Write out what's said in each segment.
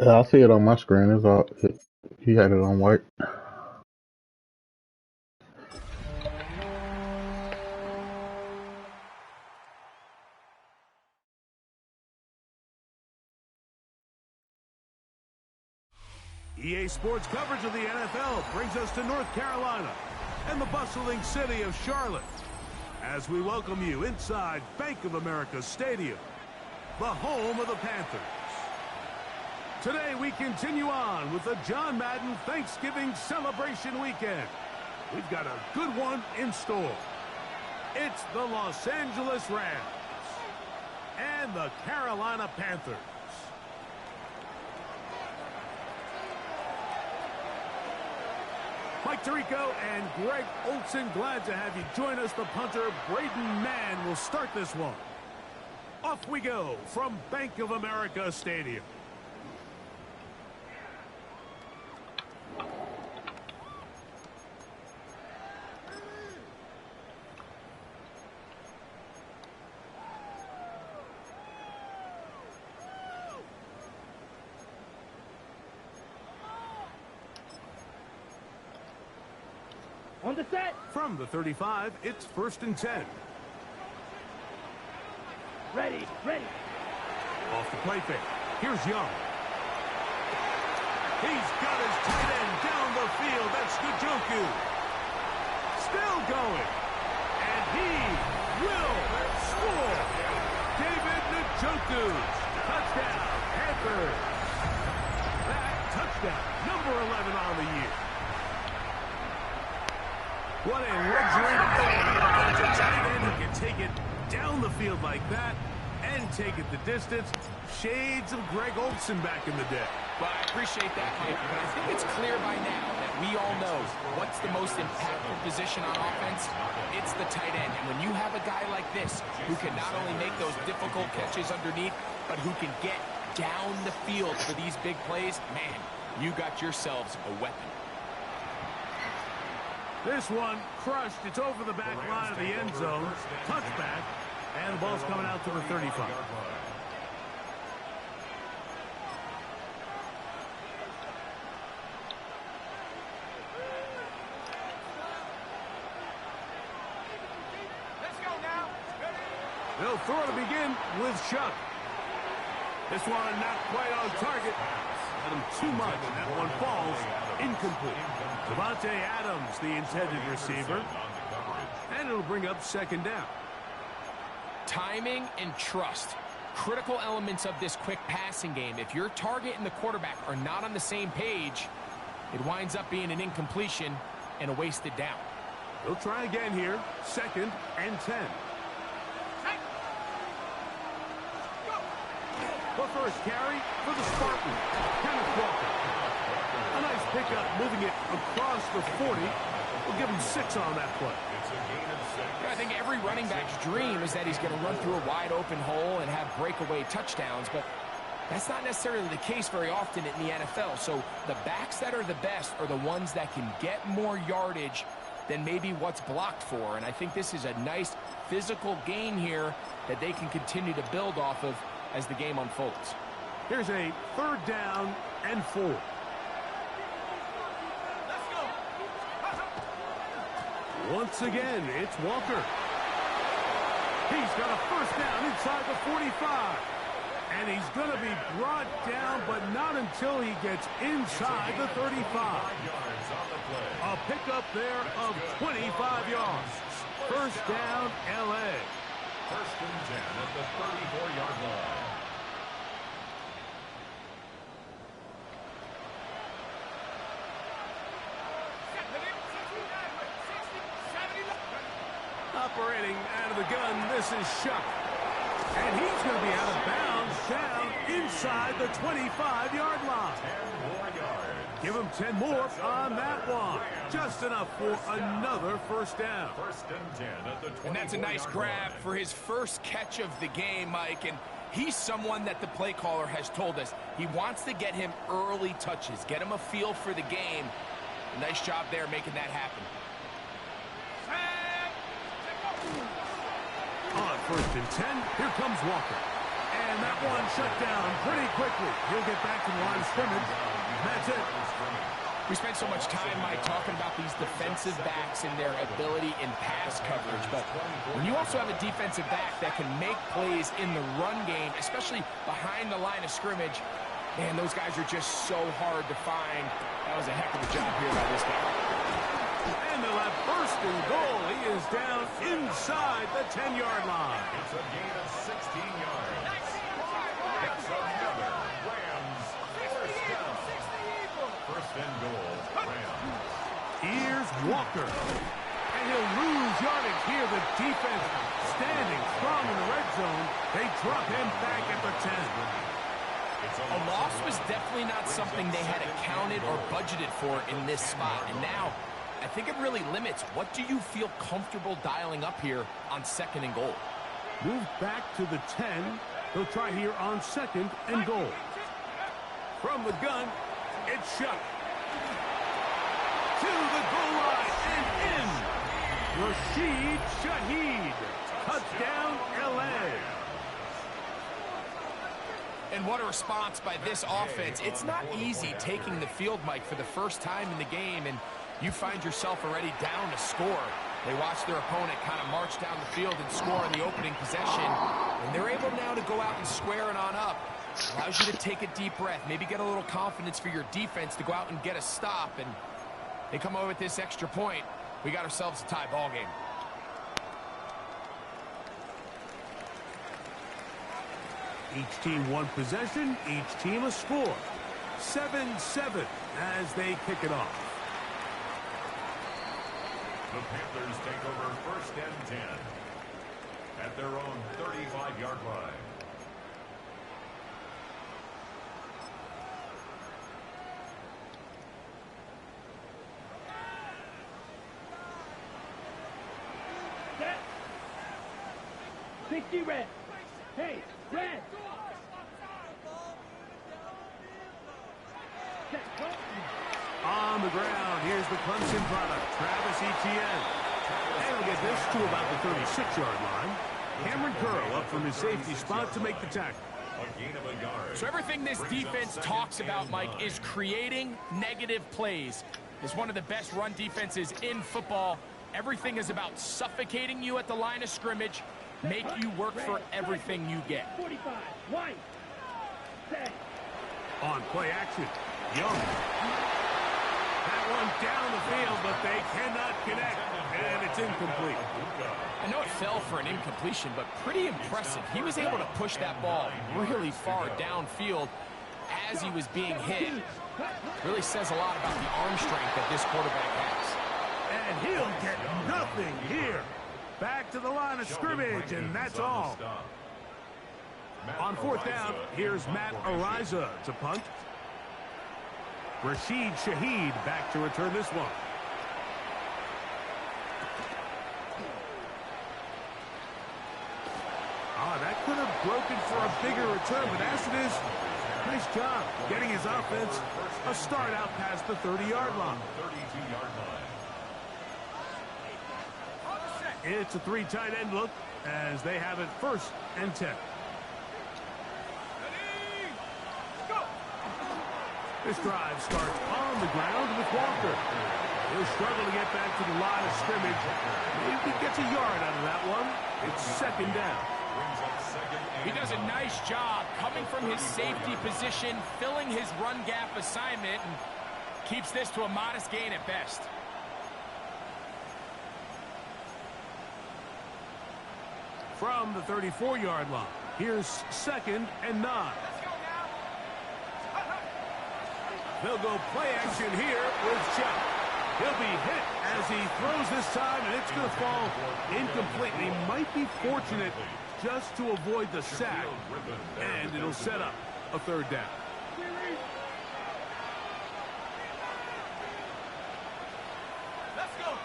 Yeah, I see it on my screen. It's all he had it on white. EA Sports coverage of the NFL brings us to North Carolina and the bustling city of Charlotte as we welcome you inside Bank of America Stadium, the home of the Panthers. Today we continue on with the John Madden Thanksgiving celebration weekend. We've got a good one in store. It's the Los Angeles Rams and the Carolina Panthers. Mike Tirico and Greg Olson, glad to have you join us. The punter, Braden Mann, will start this one. Off we go from Bank of America Stadium. On the set. From the 35, it's 1st and 10. Ready. Off the play fake. Here's Young. He's got his tight end down the field. That's Njoku. Still going. And he will score. David Njoku. Touchdown, Panthers. That touchdown, number 11 on the year. What a luxury to have a tight end who can take it down the field like that and take it the distance. Shades of Greg Olson back in the day. Well, I appreciate that, Mike, but I think it's clear by now that we all know what's the most impactful position on offense. It's the tight end. And when you have a guy like this who can not only make those difficult catches underneath, but who can get down the field for these big plays, man, you got yourselves a weapon. This one crushed. It's over the back line of the end zone. Touchback. And the ball's coming out to the 35. Let's go now. They'll throw to begin with Shuck. This one not quite on target. Let him too much, and that one falls incomplete. Devontae Adams, the intended receiver. And it'll bring up 2nd down. Timing and trust. Critical elements of this quick passing game. If your target and the quarterback are not on the same page, it winds up being an incompletion and a wasted down. They'll try again here. 2nd and 10. The first carry for the Spartans. Kenneth Walker. A nice pickup, moving it across the 40. We'll give him 6 on that play. I think every running back's dream is that he's going to run through a wide open hole and have breakaway touchdowns, but that's not necessarily the case very often in the NFL. So the backs that are the best are the ones that can get more yardage than maybe what's blocked for. And I think this is a nice physical gain here that they can continue to build off of as the game unfolds. Here's a 3rd down and 4. Let's go. Once again, it's Walker. He's got a 1st down inside the 45. And he's going to be brought down, but not until he gets inside the 35. A pickup there of 25 yards. 1st down, L.A. 1st and 10 at the 34-yard line. Operating out of the gun, this is Shuck. And he's going to be out of bounds down inside the 25-yard line. 10 more yards. Give him 10 more on that one. Just enough for another 1st down. 1st and 10 at the 24-yard line. And that's a nice grab for his first catch of the game, Mike. And he's someone that the play caller has told us he wants to get him early touches, get him a feel for the game. Nice job there making that happen. On 1st and 10, here comes Walker. And that one shut down pretty quickly. He'll get back to the line of scrimmage. That's it. We spent so much time, Mike, talking about these defensive backs and their ability in pass coverage. But when you also have a defensive back that can make plays in the run game, especially behind the line of scrimmage, man, those guys are just so hard to find. That was a heck of a job here by this guy. And they'll have first and goal. He is down inside the 10-yard line. It's a gain of 16 yards. That's another Rams first down. First and goal, Rams. Here's Walker. And he'll lose yardage here. The defense standing strong in the red zone. They drop him back at the 10. A loss was definitely not something they had accounted or budgeted for in this spot. And now, I think it really limits. What do you feel comfortable dialing up here on second and goal? Move back to the 10. They'll try here on second and goal. From the gun, it's shot. To the goal line and in. Rashid Shaheed. Touchdown, L.A. And what a response by this offense. It's not easy taking the field, Mike, for the first time in the game, and you find yourself already down to score. They watch their opponent kind of march down the field and score on the opening possession, and they're able now to go out and square it on up. Allows you to take a deep breath, maybe get a little confidence for your defense to go out and get a stop, and they come over with this extra point. We got ourselves a tie ball game. Each team one possession, each team a score. 7-7 as they kick it off. The Panthers take over first and 10 at their own 35-yard line. Set. 60 red. Hey, red. Set. Go. On the ground, here's the Clemson product, Travis Etienne. And we'll get this to about the 36-yard line. Cameron Curl up from his safety spot to make the tackle. A gain of a yard. So everything this defense talks about, Mike, is creating negative plays. It's one of the best run defenses in football. Everything is about suffocating you at the line of scrimmage, make you work for everything you get. 45. White. Set. On play action, Young. That one down the field, but they cannot connect, and it's incomplete. I know it fell for an incompletion, but pretty impressive. He was able to push that ball really far downfield as he was being hit. Really says a lot about the arm strength that this quarterback has. And he'll get nothing here. Back to the line of scrimmage, and that's all. On fourth down, here's Matt Ariza to punt. Rashid Shaheed back to return this one. That could have broken for a bigger return, but as it is, nice job getting his offense a start out past the 30-yard line. 32-yard line. It's a three tight end look as they have it first and 10. This drive starts on the ground with Walker. He'll struggle to get back to the line of scrimmage. Maybe he gets a yard out of that one. It's second down. He does a nice job coming from his safety position, filling his run gap assignment, and keeps this to a modest gain at best. From the 34-yard line, here's second and 9. They'll go play action here with Chuck. He'll be hit as he throws this time, and it's going to fall incomplete. He might be fortunate just to avoid the sack, and it'll set up a third down. Let's go.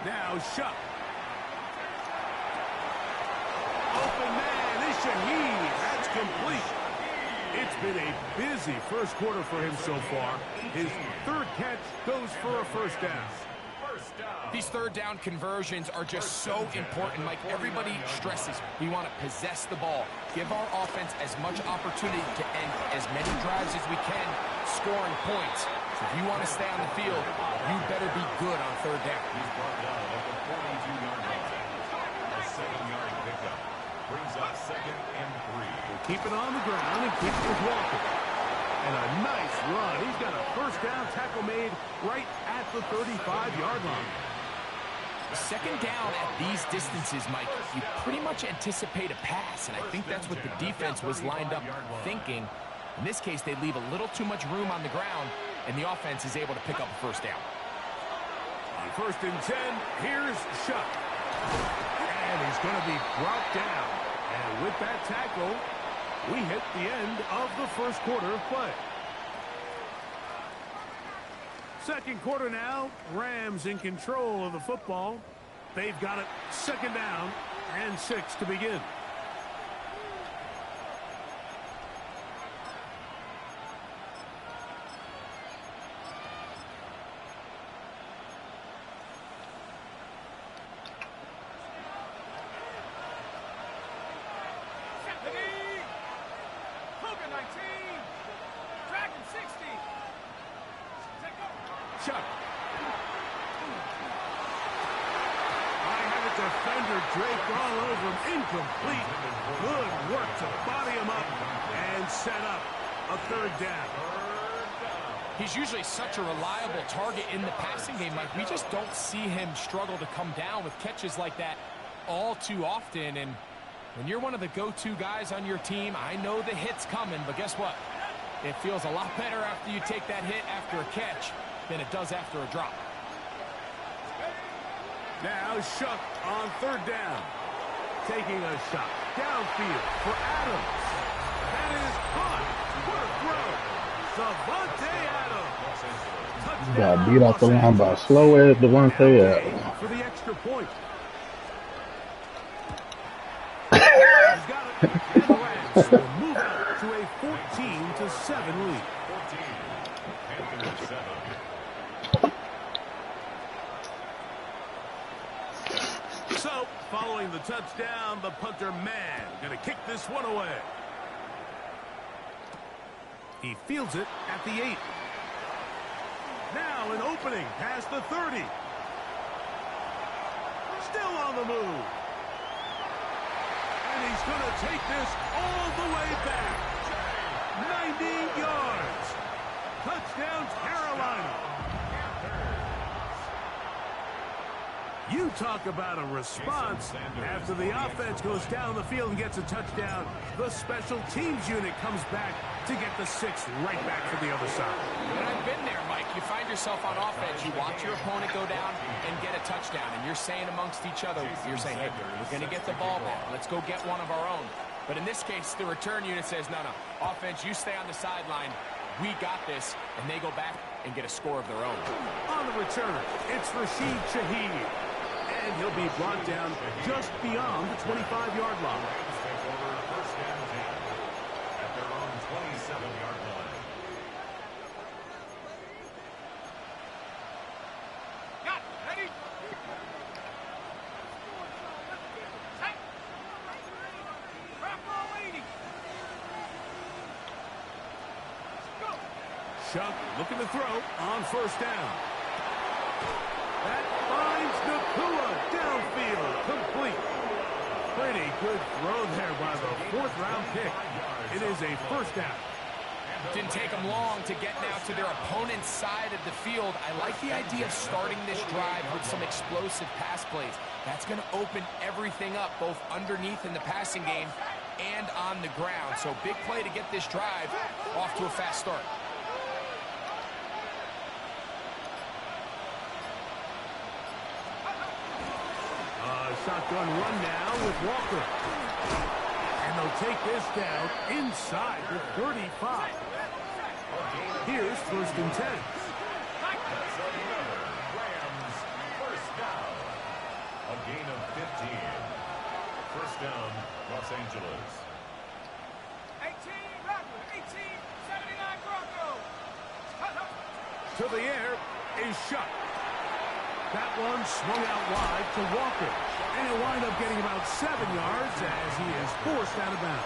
Now Shuck. Open man is Shaheed. That's complete. It's been a busy first quarter for him so far. His third catch goes for a first down. These third down conversions are just so important. Like everybody stresses, we want to possess the ball. Give our offense as much opportunity to end as many drives as we can, scoring points. So if you want to stay on the field, you better be good on third down. He's brought down at the 42-yard line. A 7-yard pickup brings up 2nd and 3. Keep it on the ground and keep it with Walker. And a nice run. He's got a first down tackle made right at the 35-yard line. Second down at these distances, Mike, you pretty much anticipate a pass, and I think that's what the defense was lined up thinking. In this case, they leave a little too much room on the ground, and the offense is able to pick up a first down. On 1st and 10, here's Shuck. And he's going to be brought down. And with that tackle, we hit the end of the first quarter of play. Second quarter now, Rams in control of the football. They've got it 2nd down and 6 to begin. Chuck. I have a defender draped all over him. Incomplete. Good work to body him up and set up a 3rd down. He's usually such a reliable target in the passing game. Like, we just don't see him struggle to come down with catches like that all too often. And when you're one of the go-to guys on your team, I know the hit's coming, but guess what? It feels a lot better after you take that hit after a catch than it does after a drop. Now Shuck on 3rd down. Taking a shot downfield for Adams. That is caught. What a throw. Javonte Adams. He got beat off the line by slow ass Devontae Adams. For the extra point. He's got it. And the Rams will move up to a 14-7 lead. 14. Panthers 7. So, following the touchdown, the punter man going to kick this one away. He fields it at the 8. Now an opening past the 30. Still on the move. And he's going to take this all the way back. 90 yards. Touchdown, Carolina. You talk about a response. After the offense goes down the field and gets a touchdown, the special teams unit comes back to get the 6th right back to the other side. And I've been there, Mike. You find yourself on offense, you watch your opponent go down and get a touchdown, and you're saying amongst each other, you're saying, hey, we're going to get the ball back. Let's go get one of our own. But in this case, the return unit says, no, offense, you stay on the sideline. We got this, and they go back and get a score of their own. On the return, it's Rashid Shaheed. And he'll be brought down just beyond the 25-yard line. Take over 1st and 10 at their own 27-yard line. Got it. Ready? Set. Rock roll 80. Go. Shuck looking to throw on 1st down. That finds Nakua downfield, complete. Pretty good throw there by the 4th-round pick. It is a 1st down. Didn't take them long to get now to their opponent's side of the field. I like the idea of starting this drive with some explosive pass plays. That's going to open everything up, both underneath in the passing game and on the ground. So big play to get this drive off to a fast start. Shotgun run now with Walker. And they'll take this down inside the 35. Here's 1st and 10. That's another Rams 1st down. A gain of 15. 1st down, Los Angeles. 18, Rapper. 18. to the air is shut. That one swung out wide to Walker. And he'll wind up getting about 7 yards as he is forced out of bounds.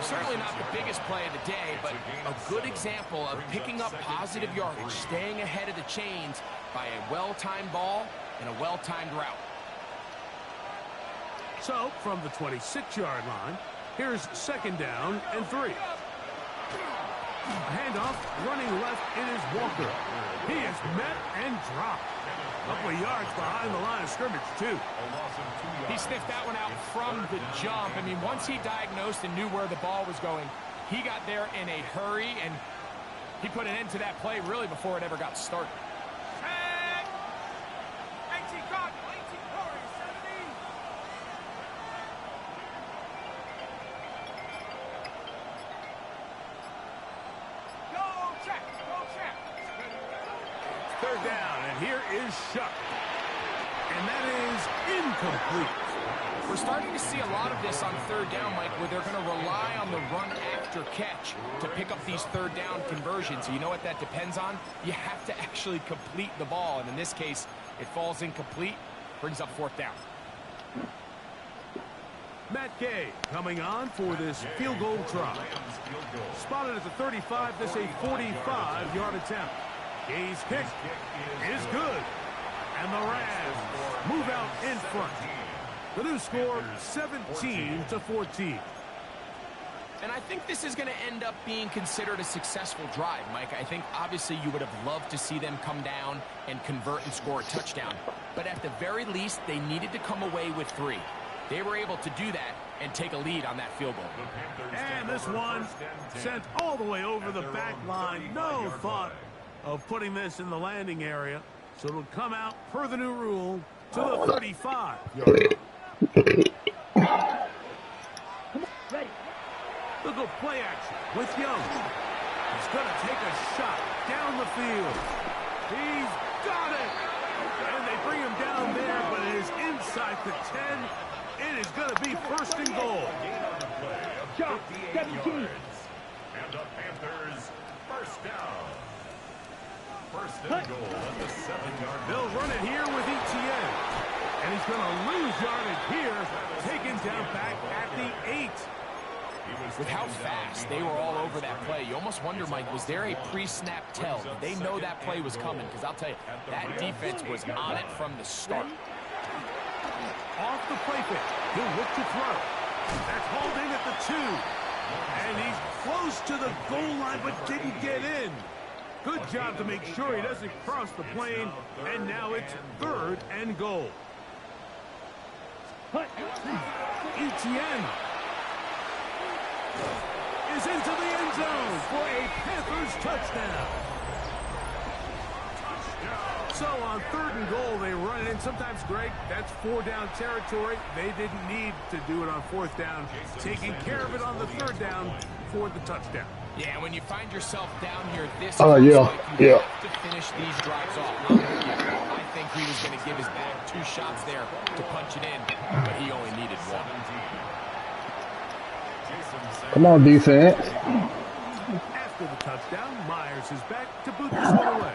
Certainly not the biggest play of the day, but a good example of picking up positive yardage, staying ahead of the chains by a well-timed ball and a well-timed route. So, from the 26-yard line, here's 2nd down and 3. A handoff, running left, it is Walker. He is met and dropped. A couple of yards behind the line of scrimmage, too. He sniffed that one out from the jump. I mean, once he diagnosed and knew where the ball was going, he got there in a hurry, and he put an end to that play really before it ever got started. Tag! 18 Cardinal, 18 Warriors, 17. Go check, go check. 3rd down, and here is Shuck. And that is incomplete. We're starting to see a lot of this on 3rd down, Mike, where they're going to rely on the run after catch to pick up these 3rd down conversions. You know what that depends on? You have to actually complete the ball, and in this case, it falls incomplete, brings up 4th down. Matt Gay coming on for this field goal try. Spotted at the 35, this a 45-yard attempt. Gay's kick is good. And the Rams move out in front. The new score, 17-14. And I think this is going to end up being considered a successful drive, Mike. I think obviously you would have loved to see them come down and convert and score a touchdown. But at the very least, they needed to come away with 3. They were able to do that and take a lead on that field goal. And this one sent all the way over the back line. No thought of putting this in the landing area. So it'll come out per the new rule to the 35-yard line. Look at play action with Young. He's going to take a shot down the field. He's got it. And they bring him down there, but it is inside the 10. It is going to be 1st and goal. Jump, 17. And the Panthers, 1st down. 1st and goal at the 7-yard line. They'll run it here with Etienne. And he's going to lose yardage here, taken down back at the 8. With how fast they were all over that play, you almost wonder, Mike, was there a pre-snap tell? Did they know that play was coming? Because I'll tell you, that defense was on it from the start. Off the play pick. He'll look to throw. That's holding at the 2. And he's close to the goal line, but didn't get in. Good job to make sure he doesn't cross the plane. And now it's 3rd and goal. Etienne is into the end zone for a Panthers touchdown. So on 3rd and goal, they run it in. Sometimes, Greg, that's 4-down territory. They didn't need to do it on 4th down. Taking care of it on the 3rd down for the touchdown. Yeah, when you find yourself down here this Yeah. you have to finish these drives off. I think he was going to give his back 2 shots there to punch it in, but he only needed 1. Come on, defense. After the touchdown, Myers is back to boot this one away.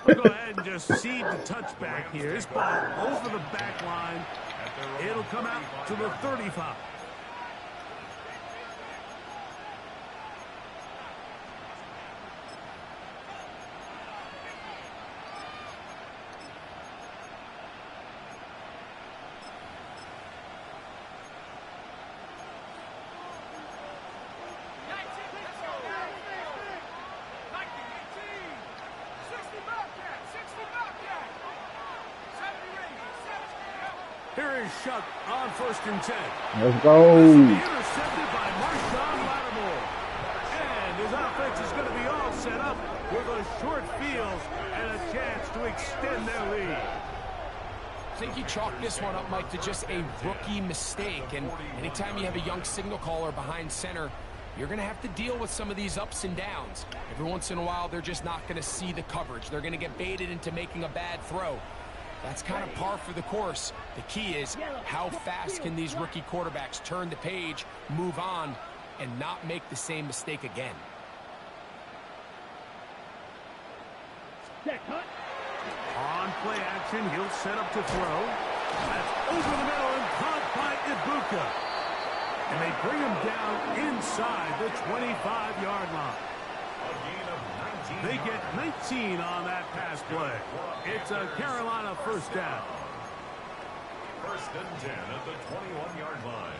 We'll go ahead and just cede the touchback here. This ball over the back line. It'll come out to the 35. Here is Shuck on 1st and 10. Let's go. Intercepted by Marshawn Lattimore. And his offense is going to be all set up with those short fields and a chance to extend their lead. I think you chalk this one up, Mike, to just a rookie mistake. And anytime you have a young signal caller behind center, you're going to have to deal with some of these ups and downs. Every once in a while, they're just not going to see the coverage. They're going to get baited into making a bad throw. That's kind of par for the course. The key is how fast can these rookie quarterbacks turn the page, move on, and not make the same mistake again. On play action, he'll set up to throw. That's over the middle and caught by Ibuka. And they bring him down inside the 25-yard line. A gain of 19. They get 19 on that pass play. It's a Carolina first down. First and 10 at the 21-yard line.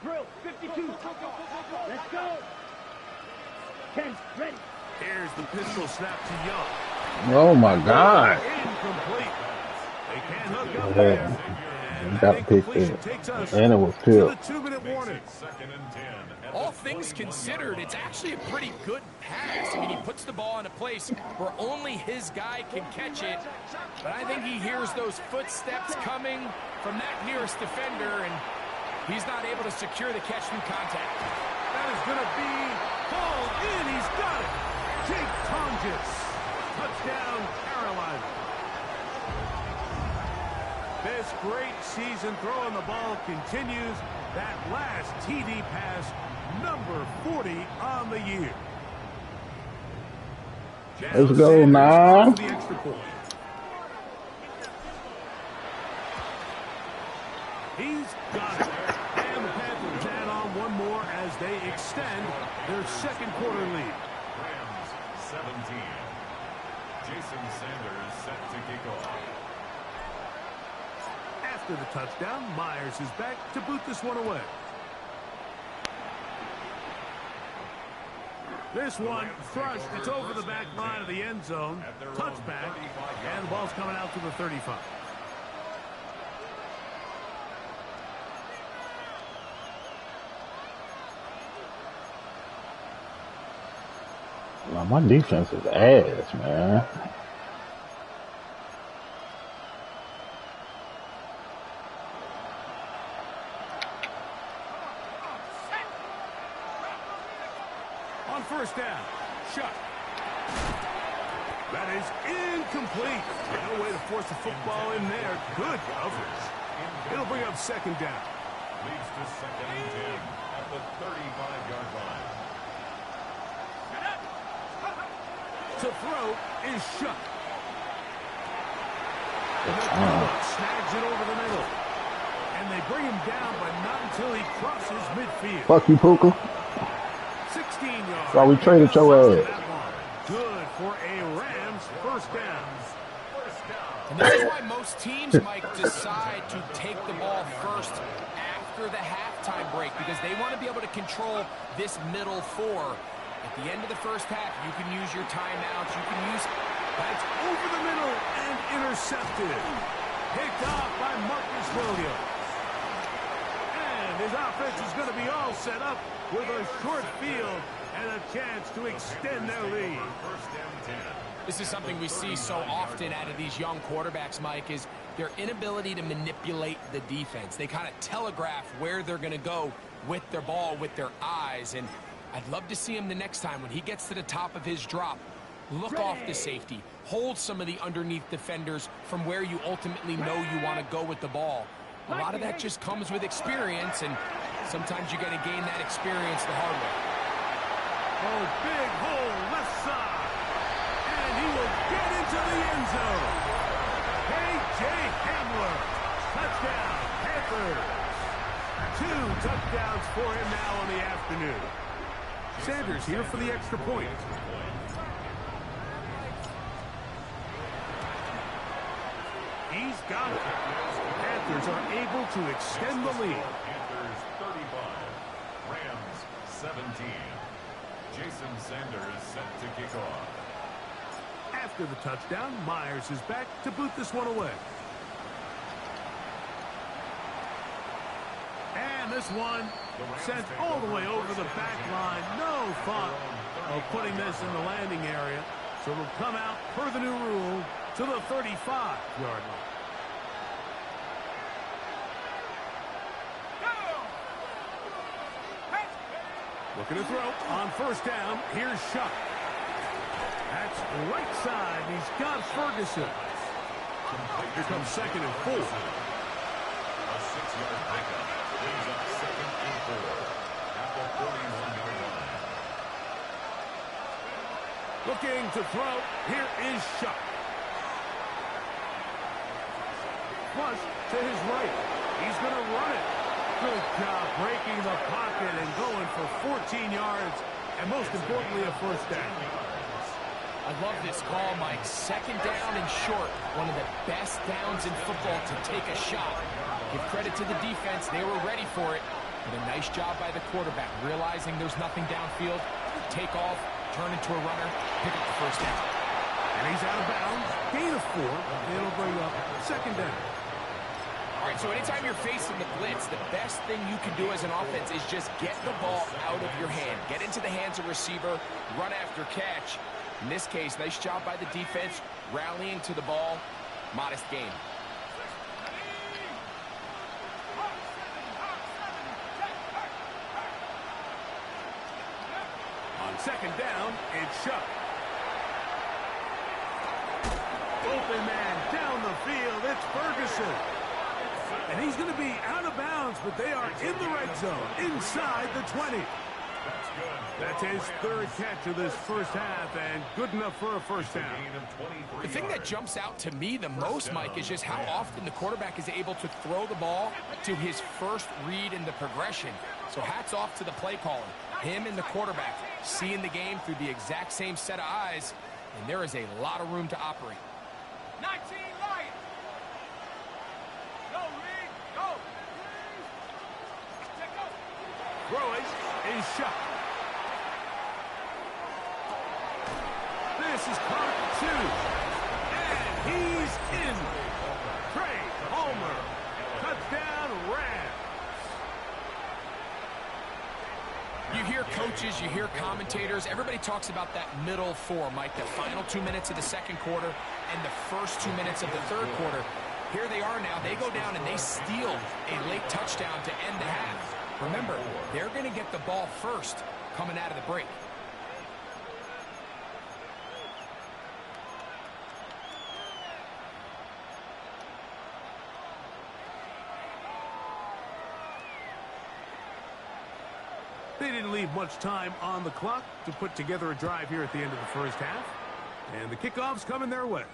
Drill, 52. Let's go. 10's ready. Here's the pistol snap to Young. Oh my God. Incomplete. They can't hook up Yeah. there. You And got that to pick incompletion it. takes us And it was to killed. the 2-minute warning. Second and 10. At All the things 21-yard considered, it's line. actually a pretty good pass. I mean, he puts the ball in a place where only his guy can catch it. But I think he hears those footsteps coming from that nearest defender, and he's not able to secure the catch through contact. That is going to be called in. He's got it. Jake Tonjes. Touchdown, Carolina. This great season throwing the ball continues. That last TD pass, number 40 on the year. Let's go now. For the extra point. He's got it. And the Panthers add on one more as they extend their second quarter lead. Rams 17. Jason Sanders set to kick off. After the touchdown, Myers is back to boot this one away. This one thrust. It's over the back line of the end zone. Touchback. And the ball's coming out to the 35. Now, my defense is ass, man. On first down, shot. That is incomplete. No way to force the football in there. Good coverage. It'll bring up second down. Leads to second and 10 at the 35-yard line. To throw is shut. Snags it over the middle. And they bring him down, but not until he crosses midfield. Fuck you, Puka. 16 yards. So we traded your ass. Good for a Rams first down. And this is why most teams, Mike, decide to take the ball first after the halftime break, because they want to be able to control this middle four. At the end of the first half, you can use your timeouts. You can use... That's over the middle and intercepted. Picked off by Marcus Williams. And his offense is going to be all set up with a short field and a chance to extend their lead. First and 10. This is something we see so often out of these young quarterbacks, Mike, is their inability to manipulate the defense. They kind of telegraph where they're going to go with their ball, with their eyes. And I'd love to see him the next time when he gets to the top of his drop. Look off the safety. Hold some of the underneath defenders from where you ultimately know you want to go with the ball. A lot of that just comes with experience, and sometimes you got to gain that experience the hard way. Oh, big hole left side. And he will get into the end zone. K.J. Hamler. Touchdown, Panthers. 2 touchdowns for him now on the afternoon. Sanders here for the extra point. He's got it. Panthers are able to extend the lead. Panthers 35. Rams 17. Jason Sanders set to kick off. After the touchdown, Myers is back to boot this one away. And this one sent all the way over the back line. No thought of putting this in the landing area. So it'll come out per the new rule to the 35-yard line. Looking to throw on first down. Here's Shuck. Splits right side. He's got Ferguson. Here comes 2nd and 4. A 6-yard pickup brings up 2nd and 4 at the 41-yard line. Looking to throw. Here is Shuck. Flush to his right. He's going to run it. Good job breaking the pocket and going for 14 yards. And most importantly, a first down. I love this call, Mike. 2nd down and short. One of the best downs in football to take a shot. Give credit to the defense. They were ready for it. But a nice job by the quarterback, realizing there's nothing downfield. Take off, turn into a runner, pick up the first down. And he's out of bounds. Gain of 4. It'll bring up 2nd down. All right, so anytime you're facing the blitz, the best thing you can do as an offense is just get the ball out of your hand. Get into the hands of receiver, run after catch. In this case, nice job by the defense, rallying to the ball. Modest gain. On 2nd down, it's Shuck. Open man down the field. It's Ferguson. And he's going to be out of bounds, but they are in the red zone, inside the 20. That's his 3rd catch of this first half, and good enough for a first down. The thing that jumps out to me the most, Mike, is just how often the quarterback is able to throw the ball to his first read in the progression. So hats off to the play caller. Him and the quarterback seeing the game through the exact same set of eyes, and there is a lot of room to operate. 19 Lions. Go, Reed, go. Throwing is Shuck. This is caught 2. And he's in. Trey Homer. Touchdown Rams. You hear coaches, you hear commentators, everybody talks about that middle 4, Mike, the final 2 minutes of the 2nd quarter and the first 2 minutes of the 3rd quarter. Here they are now. They go down and they steal a late touchdown to end the half. Remember, they're going to get the ball first coming out of the break. They didn't leave much time on the clock to put together a drive here at the end of the first half. And the kickoff's coming their way.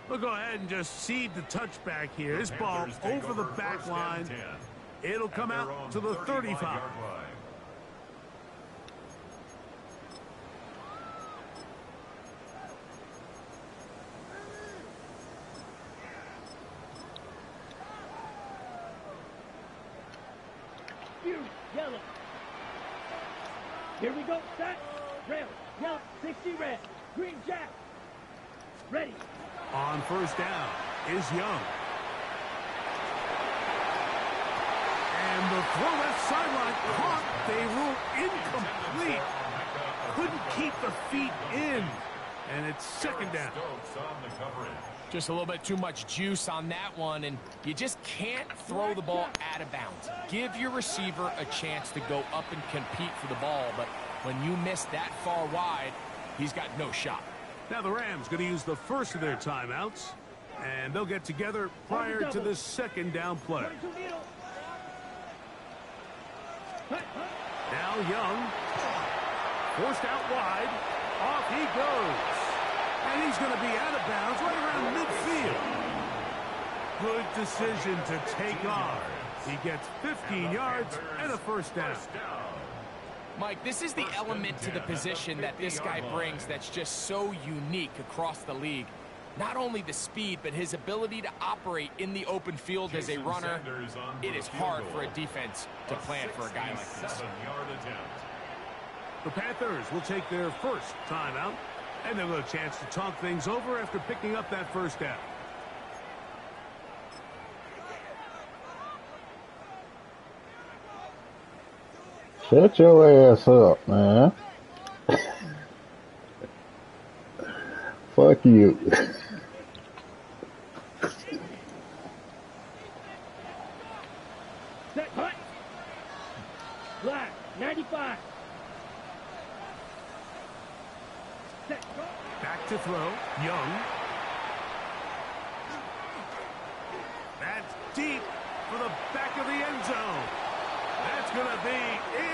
We'll go ahead and just cede the touchback here. This ball over the back line. It'll come out to the 35. Yellow. Here we go. Set. Red. Yellow. 60 red. Green jack. Ready. On first down is Young. And the throw left sideline caught. They rule incomplete. Couldn't keep the feet in. And it's 2nd down. Just a little bit too much juice on that one, and you just can't throw the ball out of bounds. Give your receiver a chance to go up and compete for the ball, but when you miss that far wide, he's got no shot. Now the Rams going to use the first of their timeouts, and they'll get together prior to the 2nd down play. Now Young, forced out wide, off he goes. And he's going to be out of bounds right around midfield. Good decision to take off. He gets 15 yards and a first down. Mike, this is the element to the position that this guy brings that's just so unique across the league. Not only the speed, but his ability to operate in the open field as a runner. It is hard for a defense to plan for a guy like this. The Panthers will take their first timeout, and they'll have a chance to talk things over after picking up that first down. Shut your ass up, man. Fuck you. Set. Hut. Black. 95. Set, go. Back to throw. Young. That's deep for the back of the end zone. That's going to be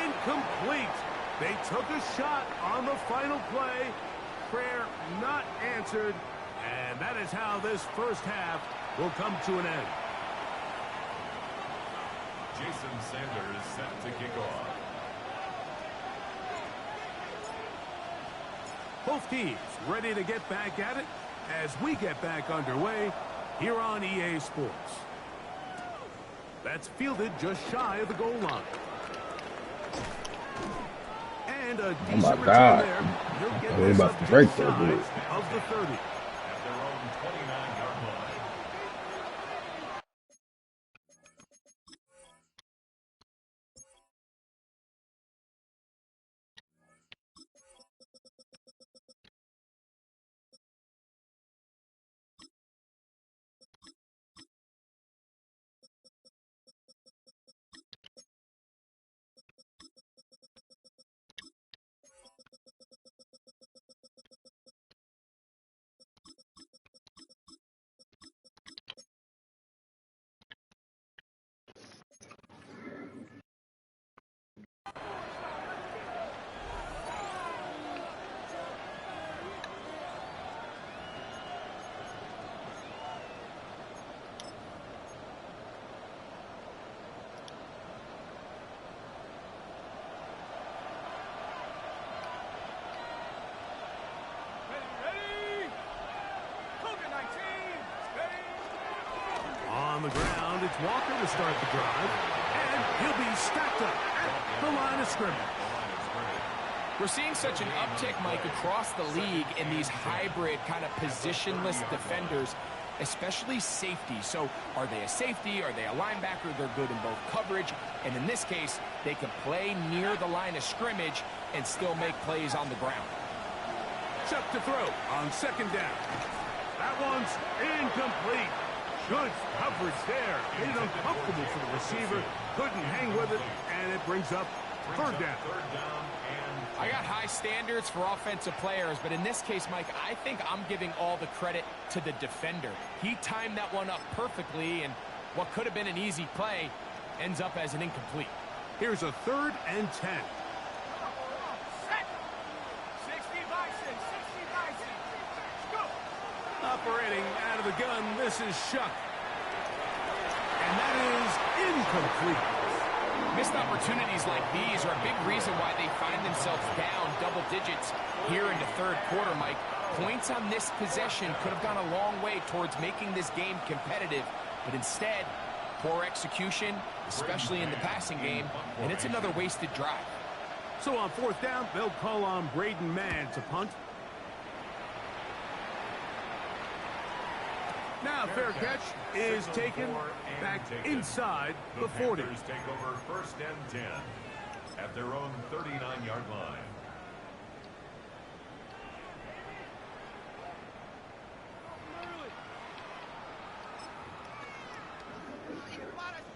incomplete. They took a shot on the final play. Prayer not answered. And that is how this first half will come to an end. Jason Sanders set to kick off. Both teams ready to get back at it as we get back underway here on EA Sports. That's fielded just shy of the goal line. And a decent return God. there. He'll get They're this about up to just break shy that dude. of the 30. At their own 29-yard line. On the ground, it's Walker to start the drive. And he'll be stacked up at the line of scrimmage. We're seeing such an uptick, Mike, across the league in these hybrid kind of positionless defenders, especially safety. So are they a safety? Are they a linebacker? They're good in both coverage. And in this case, they can play near the line of scrimmage and still make plays on the ground. Chuck to throw on second down. That one's incomplete. Good coverage there. Made it uncomfortable for the receiver. Couldn't hang with it, and it brings up third down. I got high standards for offensive players, but in this case, Mike, I think I'm giving all the credit to the defender. He timed that one up perfectly, and what could have been an easy play ends up as an incomplete. Here's a 3rd and 10. Operating out of the gun, this is Shuck. And that is incomplete. Missed opportunities like these are a big reason why they find themselves down double digits here in the third quarter, Mike. Points on this possession could have gone a long way towards making this game competitive, but instead, poor execution, especially in the passing game, and it's another wasted drive. So on 4th down, they'll call on Braden Mann to punt. Now fair catch is taken back inside the 40. Panthers take over 1st and 10 at their own 39-yard line.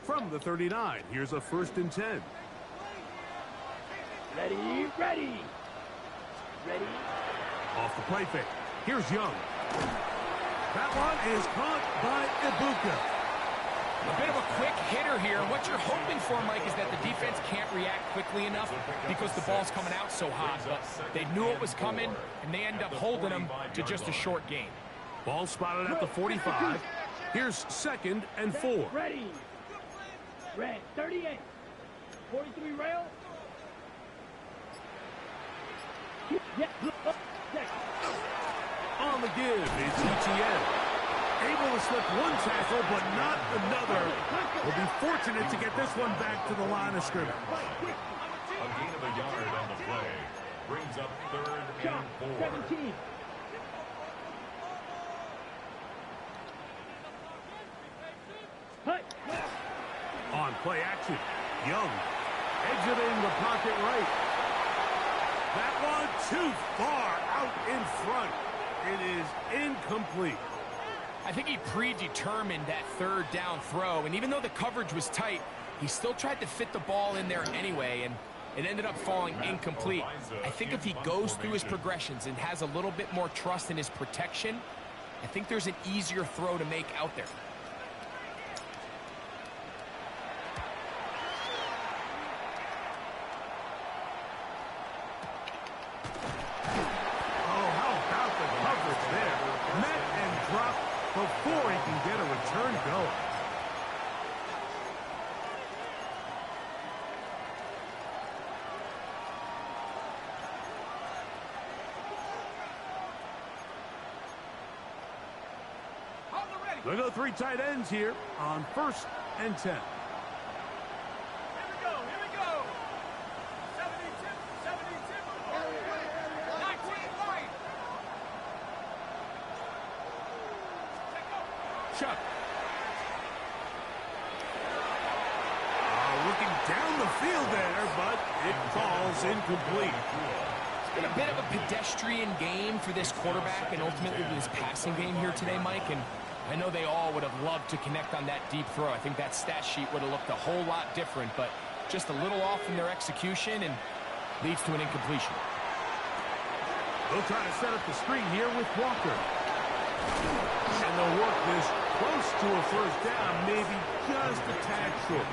From the 39, here's a 1st and 10. Ready, ready. Ready. Off the play fake. Here's Young. That one is caught by Ibuka. A bit of a quick hitter here. What you're hoping for, Mike, is that the defense can't react quickly enough because the ball's coming out so hot. But they knew it was coming, and they end up holding them to just a short gain. Ball spotted at the 45. Here's 2nd and 4. Ready. Red, 38. 43 rail. Yeah. On the give, it's ETN. Able to slip one tackle, but not another. Will be fortunate to get this one back to the line of scrimmage. A gain of a yard on the play brings up 3rd and 4. 17. On play action, Young exiting the pocket right. That one too far out in front. It is incomplete. I think he predetermined that 3rd down throw, and even though the coverage was tight, he still tried to fit the ball in there anyway, and It ended up falling incomplete. I think if he goes through his progressions and has a little bit more trust in his protection, I think there's an easier throw to make out there. Oh, how about the coverage there? Met and dropped before he can get a return going. They go 3 tight ends here on 1st and 10. Here we go. 72. 19 right. Chuck. Looking down the field there, but it falls incomplete. It's been a bit of a pedestrian game for this quarterback and ultimately this passing game here today, Mike. And I know they all would have loved to connect on that deep throw. I think that stat sheet would have looked a whole lot different, but just a little off in their execution and leads to an incompletion. They'll try to set up the screen here with Walker. And they'll work this close to a first down, maybe just a tad short.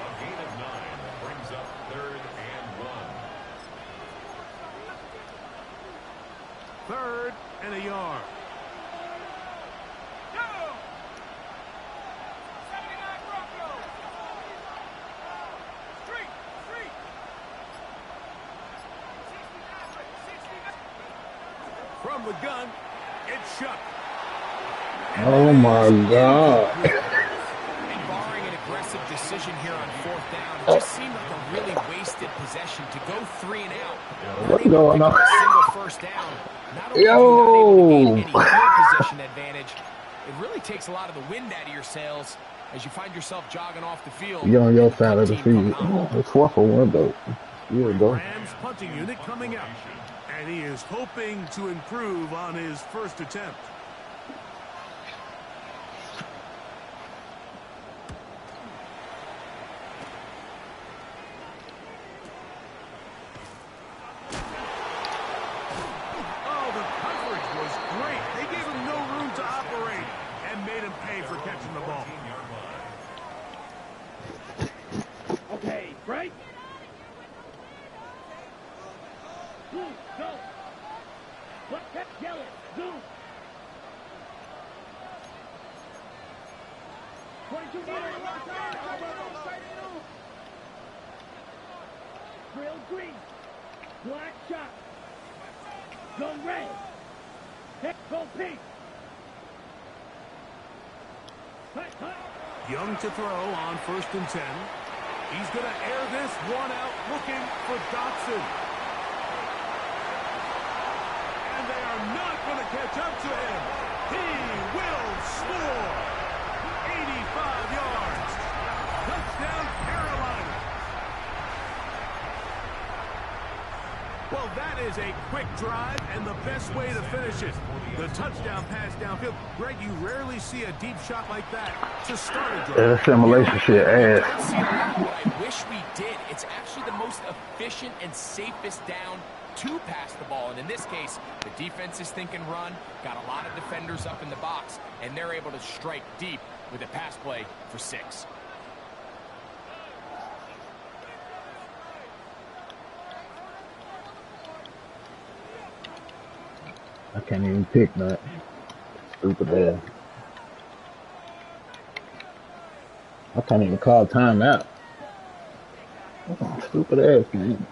A gain of 9 brings up 3rd and 1. 3rd and a yard. From the gun, it's Chuck. Oh my God. And barring an aggressive decision here on 4th down, it just seemed like a really wasted possession to go 3 and out. What's going on? A single first down. Not only are you not able to gain any field position advantage, it really takes a lot of the wind out of your sails as you find yourself jogging off the field. You're on your side of the field. It's 4th and 1 though. Yeah, go. Rams punting unit coming out. And he is hoping to improve on his first attempt. Oh, the coverage was great. They gave him no room to operate and made him pay for catching the ball. Okay, break. Go. What? Yell it. Zoom. 22 meters. Drill green. Black shot. Go red. Go pink. Hut. Young to throw on 1st and 10. He's going to air this one out looking for Dotson. And they are not going to catch up to him. He will score. 85 yards. Touchdown, Carolina. Well, that is a quick drive and the best way to finish it. The touchdown pass downfield. Greg, you rarely see a deep shot like that to start a drive. That simulation shit ass. I don't see a lot, but I wish we did. It's actually the most efficient and safest down to pass the ball. And in this case, the defense is thinking run, got a lot of defenders up in the box, and they're able to strike deep with a pass play for 6. I can't even pick that. Stupid ass. I can't even call timeout. Stupid ass, man.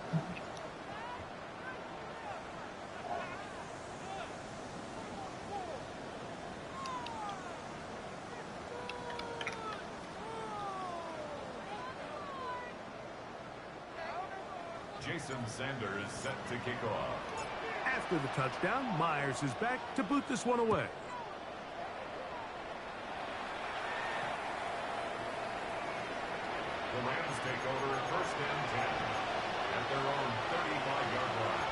Jason Sanders set to kick off. After the touchdown, Myers is back to boot this one away. The Rams take over 1st and 10 at their own 35-yard line.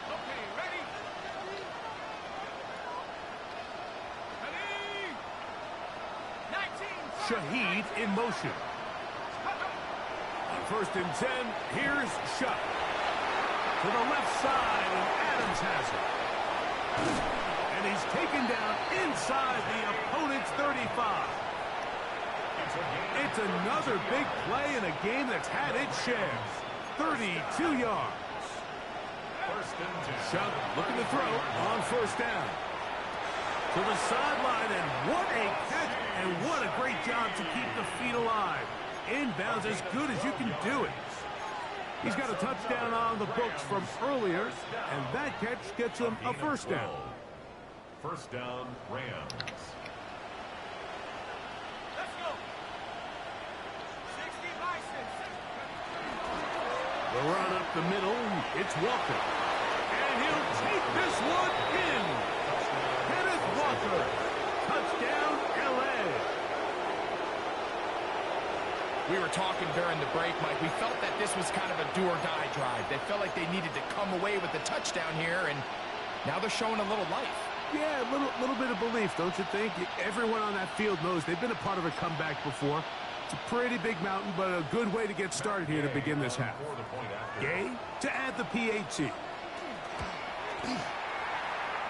Okay, ready? Shaheed in motion. On 1st and 10, here's Shuck. To the left side, and Adams has it. And he's taken down inside the opponent's 35. It's another big play in a game that's had its share. 32 yards. Shuck looking to throw on 1st down. To the sideline, and what a catch, and what a great job to keep the feet alive. Inbounds as good as you can do it. He's got a touchdown on the books from earlier, and that catch gets him a 1st down. 1st down, Rams. Let's go. 60 license. The run up the middle, it's Walker. And he'll take this one in. Kenneth Walker, touchdown, L.A. We were talking during the break, Mike. We felt that this was kind of a do-or-die drive. They felt like they needed to come away with the touchdown here, and now they're showing a little life. Yeah, a little bit of belief, don't you think? Everyone on that field knows they've been a part of a comeback before. It's a pretty big mountain, but a good way to get started here to begin this half. Gay to add the PAT.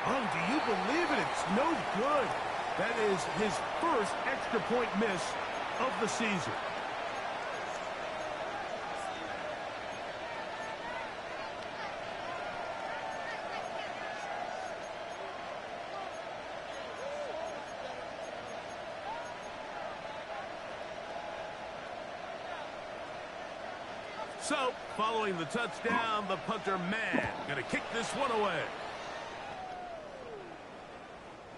Oh, do you believe it? It's no good. That is his 1st extra point miss of the season. So, following the touchdown, the punter man going to kick this one away.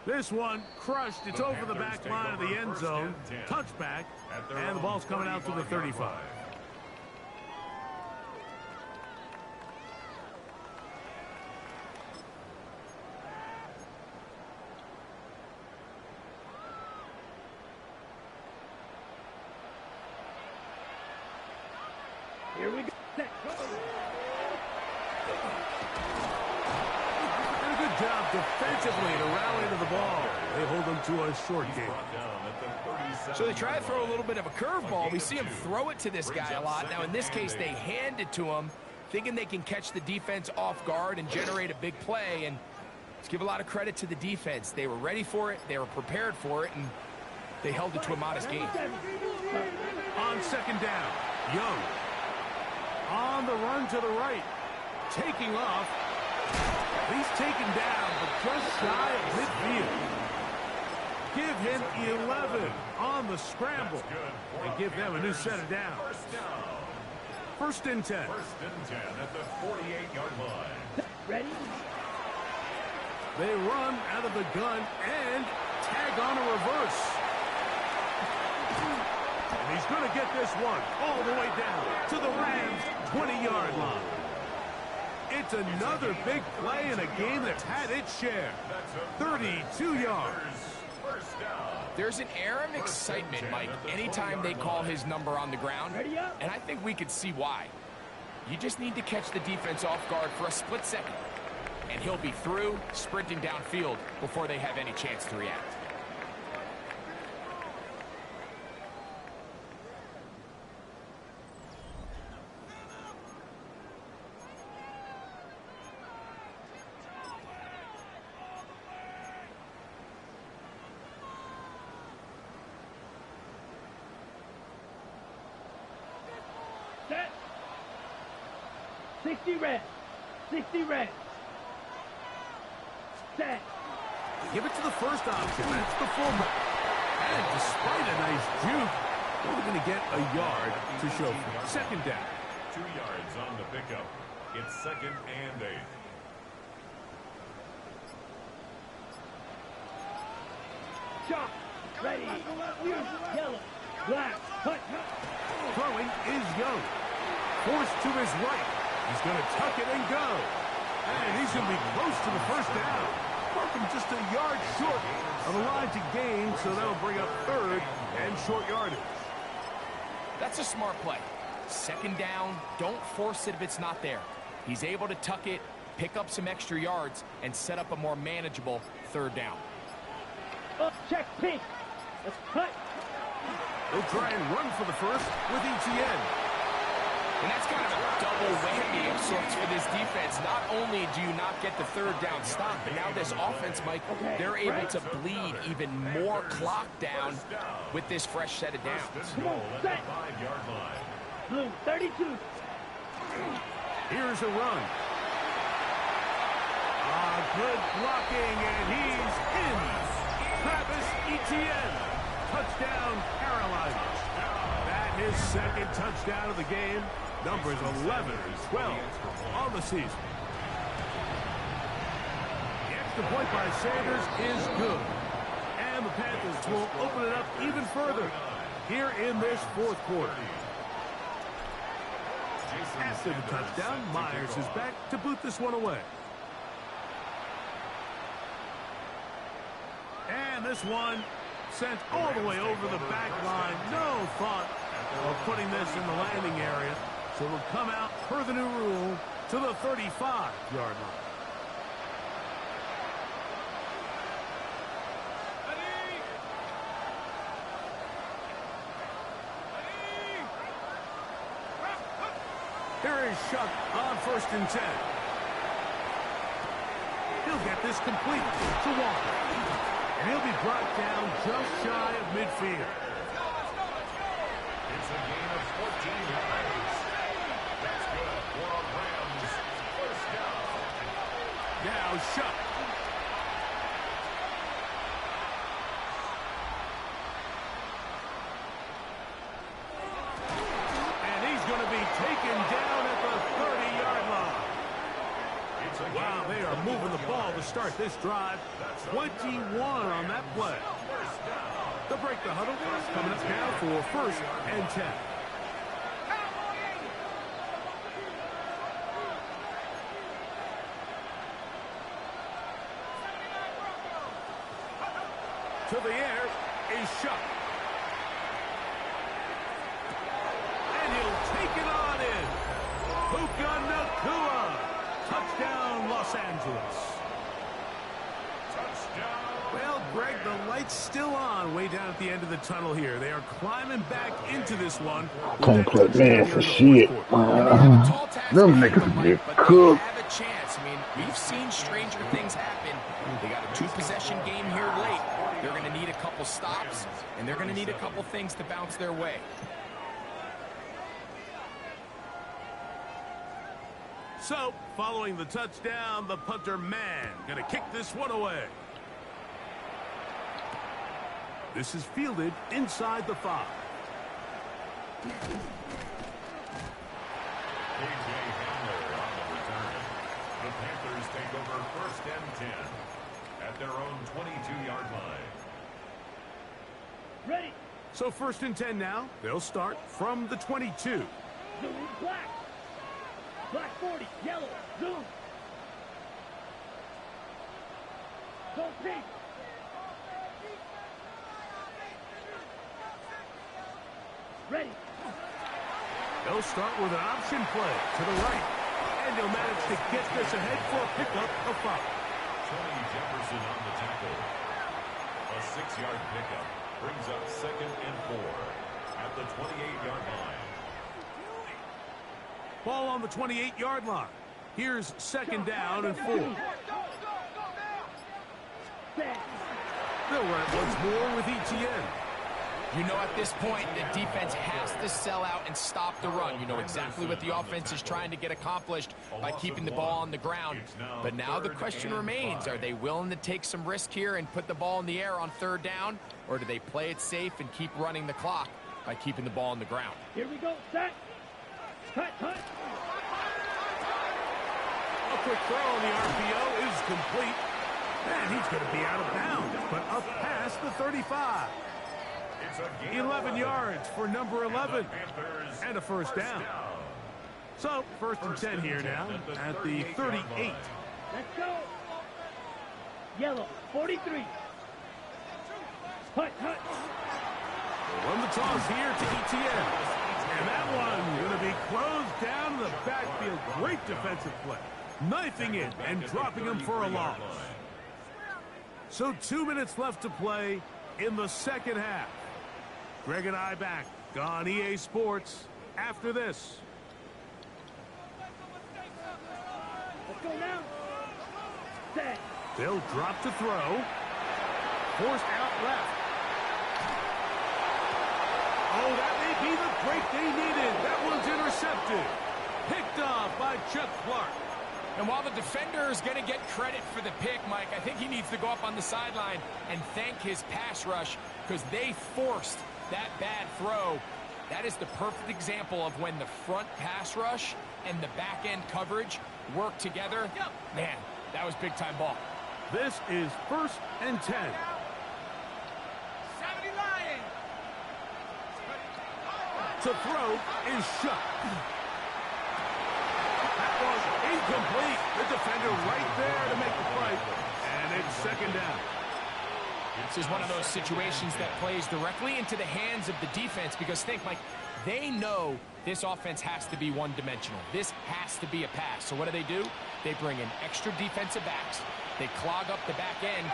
This one crushed. It's over the back line of the end zone. Touchback, and the ball's coming out to the 35. Here we go. Set. And a good job defensively to rally to the ball. They hold them to a short game. So they try to throw a little bit of a curveball. We see him throw it to this guy a lot. Now, in this case, they hand it to him, thinking they can catch the defense off guard and generate a big play. And let's give a lot of credit to the defense. They were ready for it, they were prepared for it, and they held it to a modest game. On 2nd down, Young. On the run to the right. Taking off. He's taken down, but just shy of midfield. Give him 11 on the scramble. And give them a new set of downs. 1st and 10. 1st and 10 at the 48-yard line. Ready? They run out of the gun and tag on a reverse. And he's going to get this one all the way down to the Rams' 20-yard line. It's another big play in a game that's had its share. 32 yards. There's an air of excitement, Mike, anytime they call his number on the ground, and I think we could see why. You just need to catch the defense off guard for a split second, and he'll be through, sprinting downfield before they have any chance to react. Set. 60 red. 60 red. Set. Give it to the first option. That's the fullback. And despite a nice juke, they're going to get a yard to show for 2nd down. 2 yards on the pickup. It's 2nd and 8. Shot. Ready. Yellow. Black. Cut. Throwing is Young. Forced to his right. He's going to tuck it and go. And he's going to be close to the 1st down. Marking just a yard short of the line to gain, so that'll bring up 3rd and short yardage. That's a smart play. 2nd down, don't force it if it's not there. He's able to tuck it, pick up some extra yards, and set up a more manageable 3rd down. Up. Check. Pink. Let's cut. They'll try and run for the first with ETN. And that's kind of a double whammy of sorts for this defense. Not only do you not get the third down stop, but now this offense, Mike, they're able to bleed even more clock down with this fresh set of downs. Come on, set. Blue, 32. Here's a run. Good blocking, and he's in. Travis Etienne. Touchdown, Carolina. That his second touchdown of the game. Numbers 11 and 12 on the season. The extra point by Sanders is good. And the Panthers will open it up even further here in this fourth quarter. After the touchdown, Myers is back to boot this one away. And this one sent all the way over the back line. No thought of putting this in the landing area. So it'll come out per the new rule to the 35-yard line. Here is Shuck on 1st and 10. He'll get this complete to Walker. And he'll be brought down just shy of midfield. It's a gain of 14 yards. That's good for a Rams first down. Now Shuck. And he's going to be taken down at the 30-yard line. Wow, they are moving the ball to start this drive. 21 on that play. They'll break the huddle. Coming up now for 1st and 10. To the air is Shuck. And he'll take it on in. Puka Nacua. Touchdown, Los Angeles. Touchdown. Well, Greg, the light's still on way down at the end of the tunnel here. They are climbing back into this one. Can't play man for shit. Them niggas get cooked. Have a chance. I mean, we've seen stranger things happen. They got a 2-possession game here late. They're going to need a couple stops, and they're going to need a couple things to bounce their way. So, following the touchdown, the punter man going to kick this one away. This is fielded inside the 5. KJ Hamler on the return. The Panthers take over 1st and 10 at their own 22-yard line. Ready. So 1st and 10 now. They'll start from the 22. Zoom, black. Black 40, yellow, zoom. Don't peek. Ready. They'll start with an option play to the right. And they'll manage to get this ahead for a pickup of 5. Tony Jefferson on the tackle. A 6-yard pickup brings up 2nd and 4 at the 28-yard line. Ball on the 28-yard line. Here's 2nd down and 4. They'll run it once more with ETN. You know, at this point, the defense has to sell out and stop the run. You know exactly what the offense is trying to get accomplished by keeping the ball on the ground. But now the question remains, are they willing to take some risk here and put the ball in the air on 3rd down? Or do they play it safe and keep running the clock by keeping the ball on the ground? Here we go, set. Cut, cut. A quick throw on the RPO is complete. And he's going to be out of bounds, but up past the 35. 11 yards for number 11. And a 1st down. So, 1st and 10 here now at the 38. Let's go. Yellow, 43. Hut, hut. We'll run the toss here to ETN. And that one going to be closed down the backfield. Great defensive play. Knifing it and dropping him for a loss. So 2 minutes left to play in the 2nd half. Greg and I back on EA Sports after this. Let's go now. Set. They'll drop to throw. Forced out left. Oh, that may be the break they needed. That one's intercepted. Picked off by Chuck Clark. And while the defender is going to get credit for the pick, Mike, I think he needs to go up on the sideline and thank his pass rush because they forced that bad throw. That is the perfect example of when the front pass rush and the back end coverage work together. Man, that was big time ball. This is 1st and 10. 70 Lions. To throw is shut. That was incomplete. The defender right there to make the play. And it's 2nd down. This is one of those situations that plays directly into the hands of the defense because think, Mike, they know this offense has to be one-dimensional. This has to be a pass. So what do? They bring in extra defensive backs. They clog up the back end.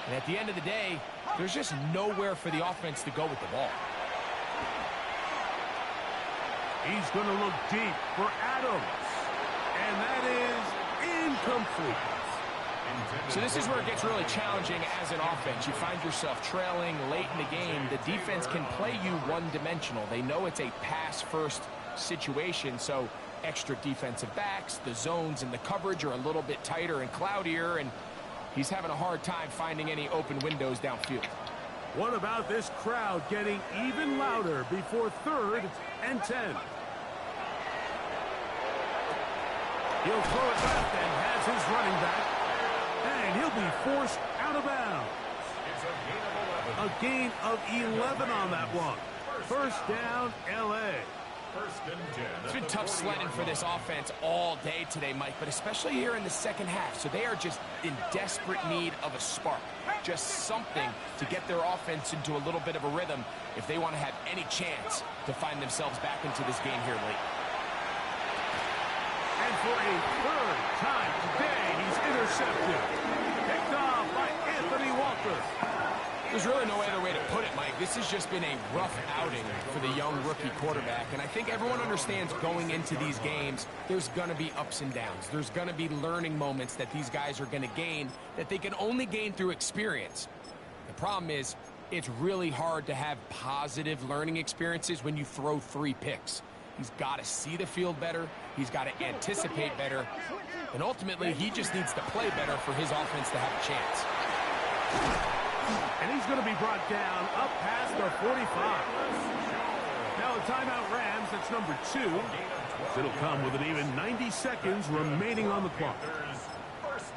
And at the end of the day, there's just nowhere for the offense to go with the ball. He's going to look deep for Adams. And that is incomplete. So this is where it gets really challenging as an offense. You find yourself trailing late in the game. The defense can play you one-dimensional. They know it's a pass-first situation, so extra defensive backs, the zones and the coverage are a little bit tighter and cloudier, and he's having a hard time finding any open windows downfield. What about this crowd getting even louder before 3rd and 10? He'll throw it left and has his running back. And he'll be forced out of bounds. A gain of 11 on that one. 1st down, L.A. It's been tough sledding for this offense all day today, Mike, but especially here in the second half. So they are just in desperate need of a spark. Just something to get their offense into a little bit of a rhythm if they want to have any chance to find themselves back into this game here late. And for a 3rd time today, he's intercepted. Picked off by Anthony Walker. There's really no other way to put it, Mike. This has just been a rough outing for the young rookie quarterback. And I think everyone understands going into these games, there's going to be ups and downs. There's going to be learning moments that these guys are going to gain that they can only gain through experience. The problem is, it's really hard to have positive learning experiences when you throw 3 picks. He's got to see the field better. He's got to anticipate better. And ultimately, he just needs to play better for his offense to have a chance. And he's going to be brought down up past the 45. Now a timeout Rams, that's number 2. It'll come with an even 90 seconds remaining on the clock.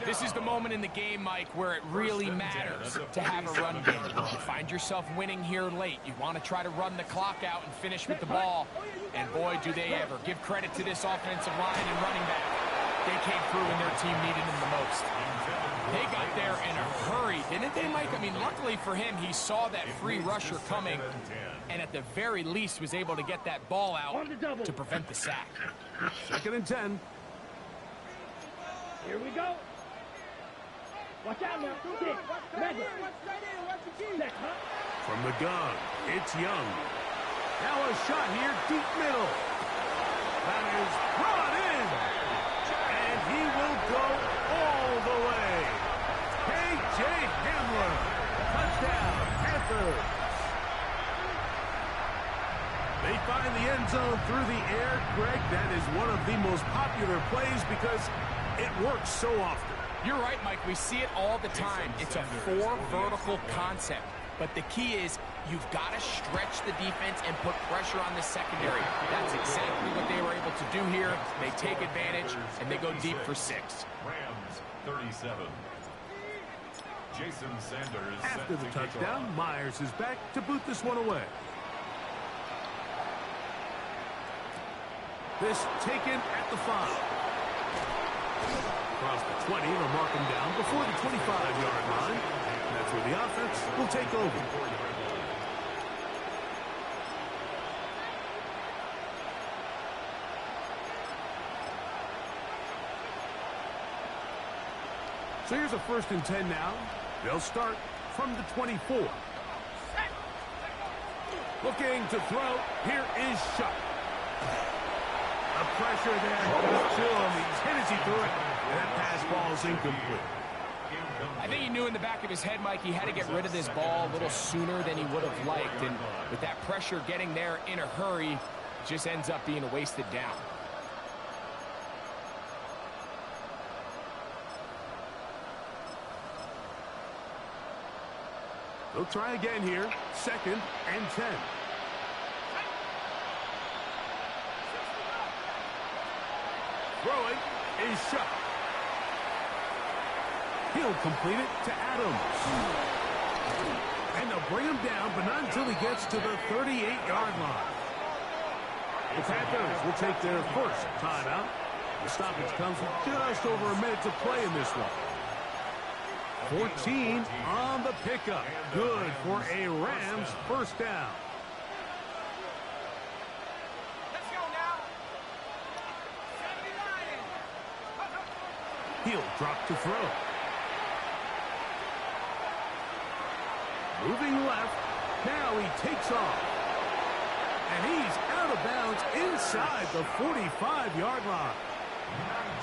This is the moment in the game, Mike, where it really matters to have a run game. You find yourself winning here late. You want to try to run the clock out and finish with the ball. And boy, do they ever. Give credit to this offensive line and running back. They came through when their team needed them the most. They got there in a hurry, didn't they, Mike? I mean, luckily for him, he saw that free rusher coming and at the very least was able to get that ball out to prevent the sack. 2nd and 10. Here we go. Watch out now. From the gun, it's Young. Now a shot here, deep middle. That is brought in. And he will go all the way. K.J. Hamler. Touchdown, Panthers. They find the end zone through the air. Greg, that is one of the most popular plays because it works so often. You're right, Mike. We see it all the time. It's a 4 vertical concept. But the key is you've got to stretch the defense and put pressure on the secondary. That's exactly what they were able to do here. They take advantage, and they go deep for 6. Rams 37. Jason Sanders. After the touchdown, Myers is back to boot this one away. This taken at the 5. Across the 20, they'll mark him down before the 25-yard line. And that's where the offense will take over. So here's a 1st and 10 now. They'll start from the 24. Looking to throw. Here is Shuck. The pressure there goes to him. He's hit as he threw it. And that pass ball is incomplete. I think he knew in the back of his head, Mike, he had to get rid of this ball a little sooner than he would have liked. And with that pressure getting there in a hurry, it just ends up being a wasted down. They'll try again here. 2nd and 10. Throwing is Shuck. He'll complete it to Adams. And they'll bring him down, but not until he gets to the 38-yard line. The Panthers will take their first timeout. The stoppage comes with just over a minute to play in this one. 14 on the pickup. Good for a Rams first down. Let's go now. He'll drop to throw. Moving left. Now he takes off. And he's out of bounds inside the 45-yard line.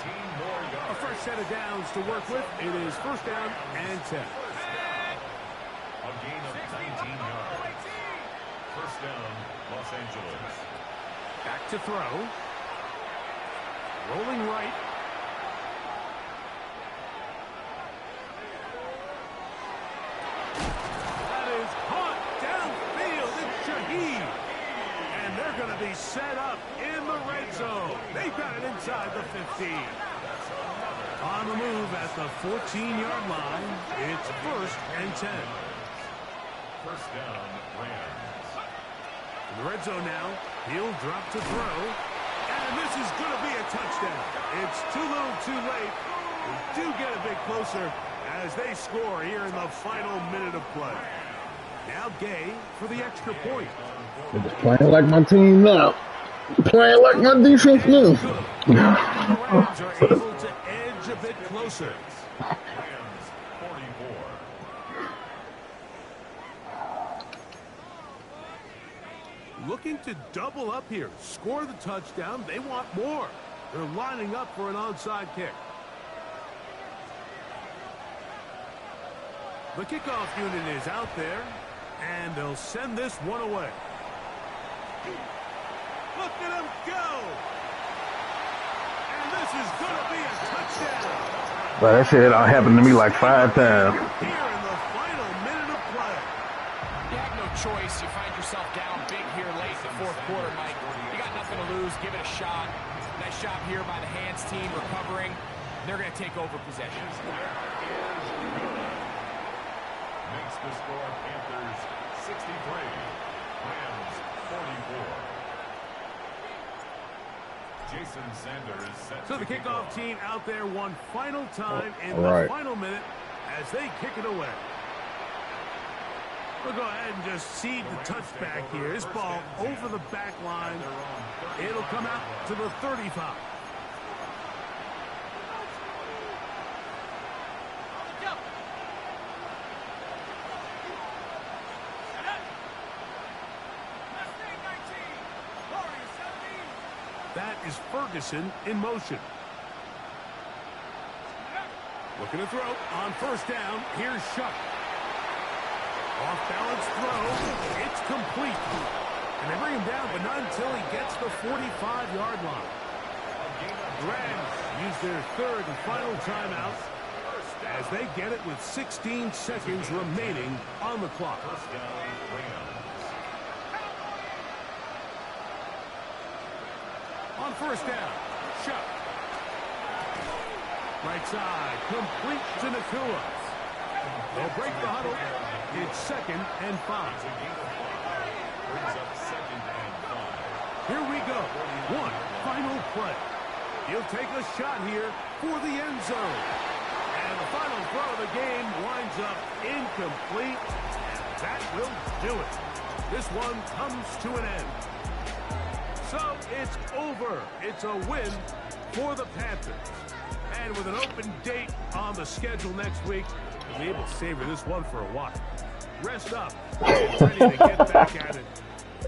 19 more yards. A fresh set of downs to work with. It is first down and 10. A gain of 19 yards. First down, Los Angeles. Back to throw. Rolling right. That is caught downfield. It's Shaheed. And they're going to be set up in the red zone. They've got it inside the 15. On the move at the 14-yard line. It's first and 10. First down, Rams. In the red zone now. He'll drop to throw. And this is going to be a touchdown. It's too little too late. We do get a bit closer as they score here in the final minute of play. Now Gay for the extra point. They're just playing like my team now. Playing like my defense now. The Rams are able to edge a bit closer. Rams, 44. Looking to double up here. Score the touchdown. They want more. They're lining up for an onside kick. The kickoff unit is out there, and they'll send this one away. Look at him go! And this is going to be a touchdown. But that shit happened to me like 5 times. Here in the final minute of play. You have no choice. You find yourself down big here late in the fourth quarter, Mike. You got nothing to lose. Give it a shot. Nice job here by the hands team recovering. They're going to take over possession. Makes the score Panthers 63. Rams 44. Jason Sanders set So the to kick kickoff off. team out there one final time in All the right. final minute as they kick it away. We'll go ahead and just seed the touchback here. This ball over the back line. It'll come out to the 35. That is Ferguson in motion. Looking to throw on first down. Here's Shuck. Off balance throw. It's complete. And they bring him down, but not until he gets the 45-yard line. The Rams use their third and final timeout as they get it with 16 seconds remaining on the clock. First down, Rams. On first down, Shuck. Right side, complete to Nakua. They'll break the huddle. It's 2nd and 5. Brings up 2nd and 5. Here we go. One final play. He'll take a shot here for the end zone. And the final throw of the game winds up incomplete. And that will do it. This one comes to an end. So it's over. It's a win for the Panthers. And with an open date on the schedule next week, we'll be able to savor this one for a while. Rest up and ready to get back at it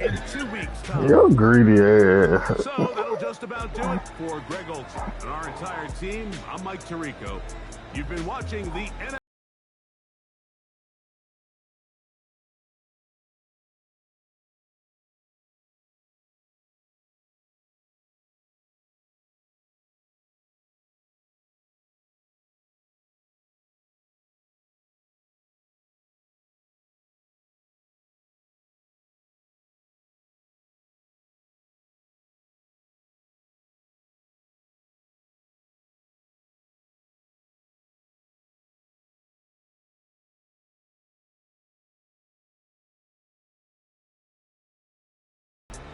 in 2 weeks' time. You're greedy ass. So that'll just about do it for Greg Olson and our entire team. I'm Mike Tirico. You've been watching the NFL.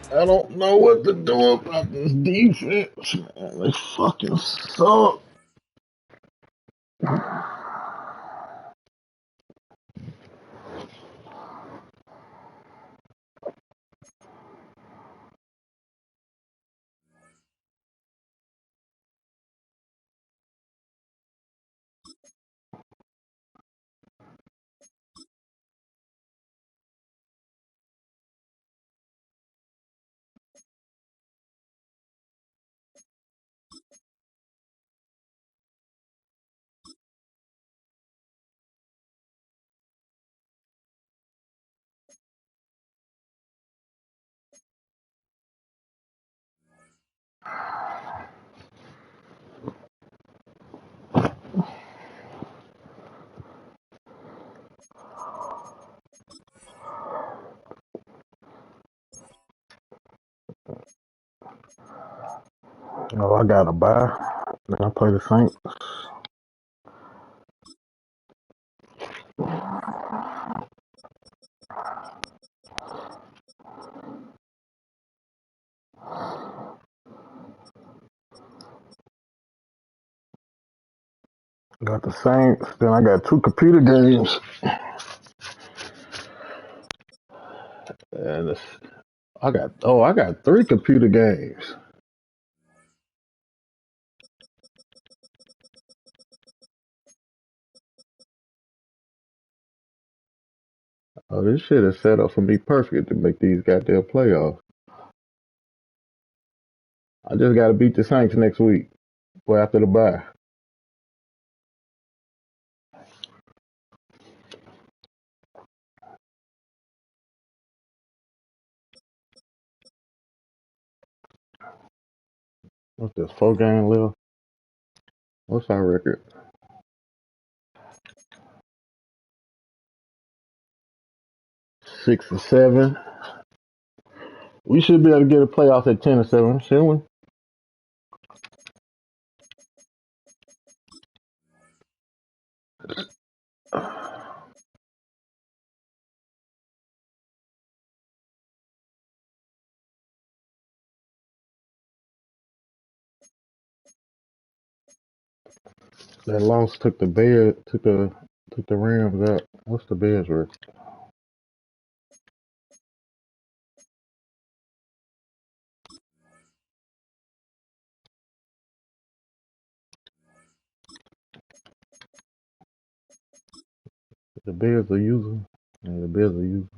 I don't know what to do about this defense, man. They fucking suck. Oh, I gotta buy. Then I play the Saints. Got the Saints. Then I got 2 computer games. And I got 3 computer games. Oh, this shit is set up for me perfect to make these goddamn playoffs. I just gotta beat the Saints next week. Or after the bye. What's this? 4 game left? What's our record? 6-7. We should be able to get a playoff at 10-7, shouldn't we? That loss took the Rams out. What's the Bears record? The Bears are using. Yeah, the Bears are using.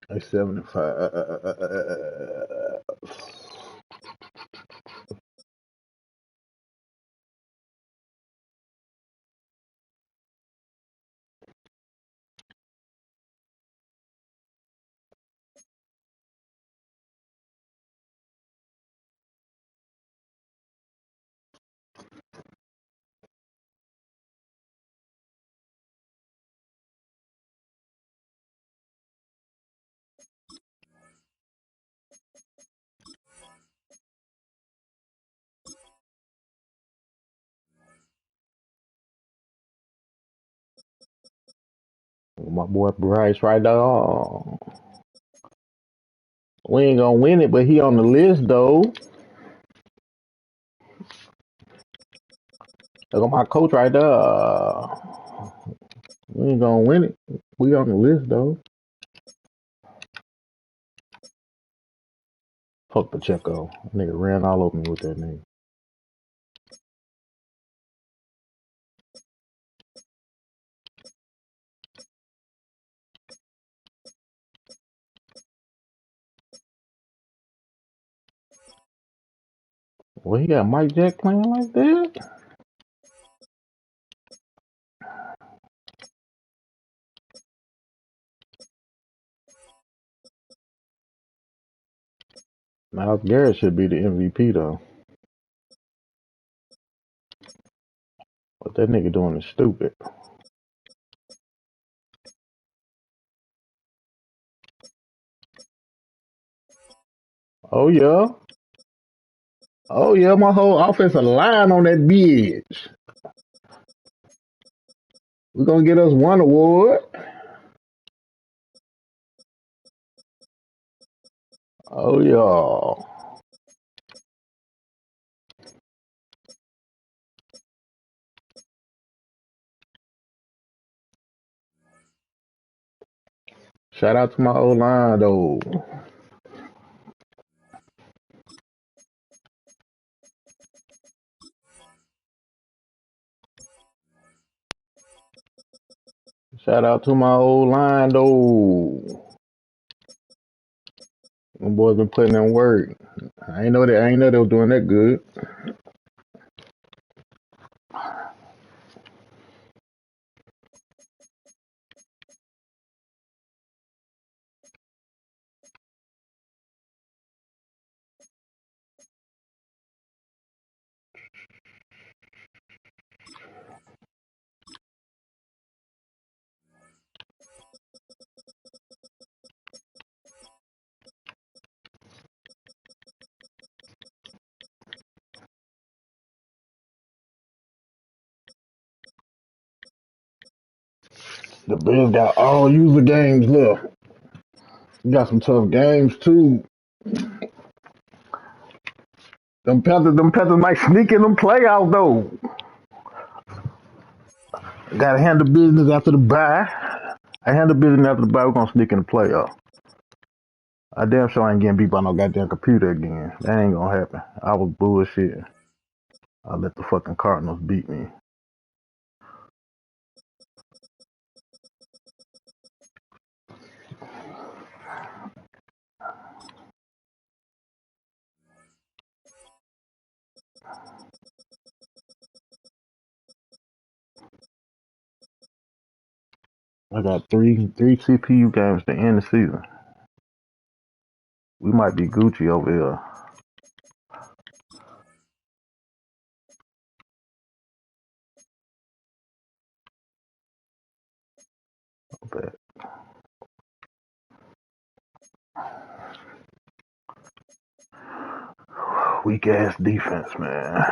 They 75. My boy Bryce right there. We ain't gonna win it, but he on the list though. Look at my coach right there. We ain't gonna win it. We on the list though. Fuck Pacheco. Nigga ran all over me with that nigga. Well, he got Mike Jack playing like that? Myles Garrett should be the MVP though. What that nigga doing is stupid. Oh yeah. Oh yeah, my whole offensive line on that bitch. We're gonna get us one award. Oh yeah. Shout out to my old line though. Shout out to my old line though. Them boys been putting in work. I ain't know they were doing that good. The Bills got all user games left. We got some tough games too. Them Panthers might sneak in them playoffs though. Gotta handle business after the bye. I handle business after the bye. We're gonna sneak in the playoff. I damn sure ain't getting beat by no goddamn computer again. That ain't gonna happen. I was bullshit. I let the fucking Cardinals beat me. I got three CPU games to end the season. We might be Gucci over here. But weak ass defense, man.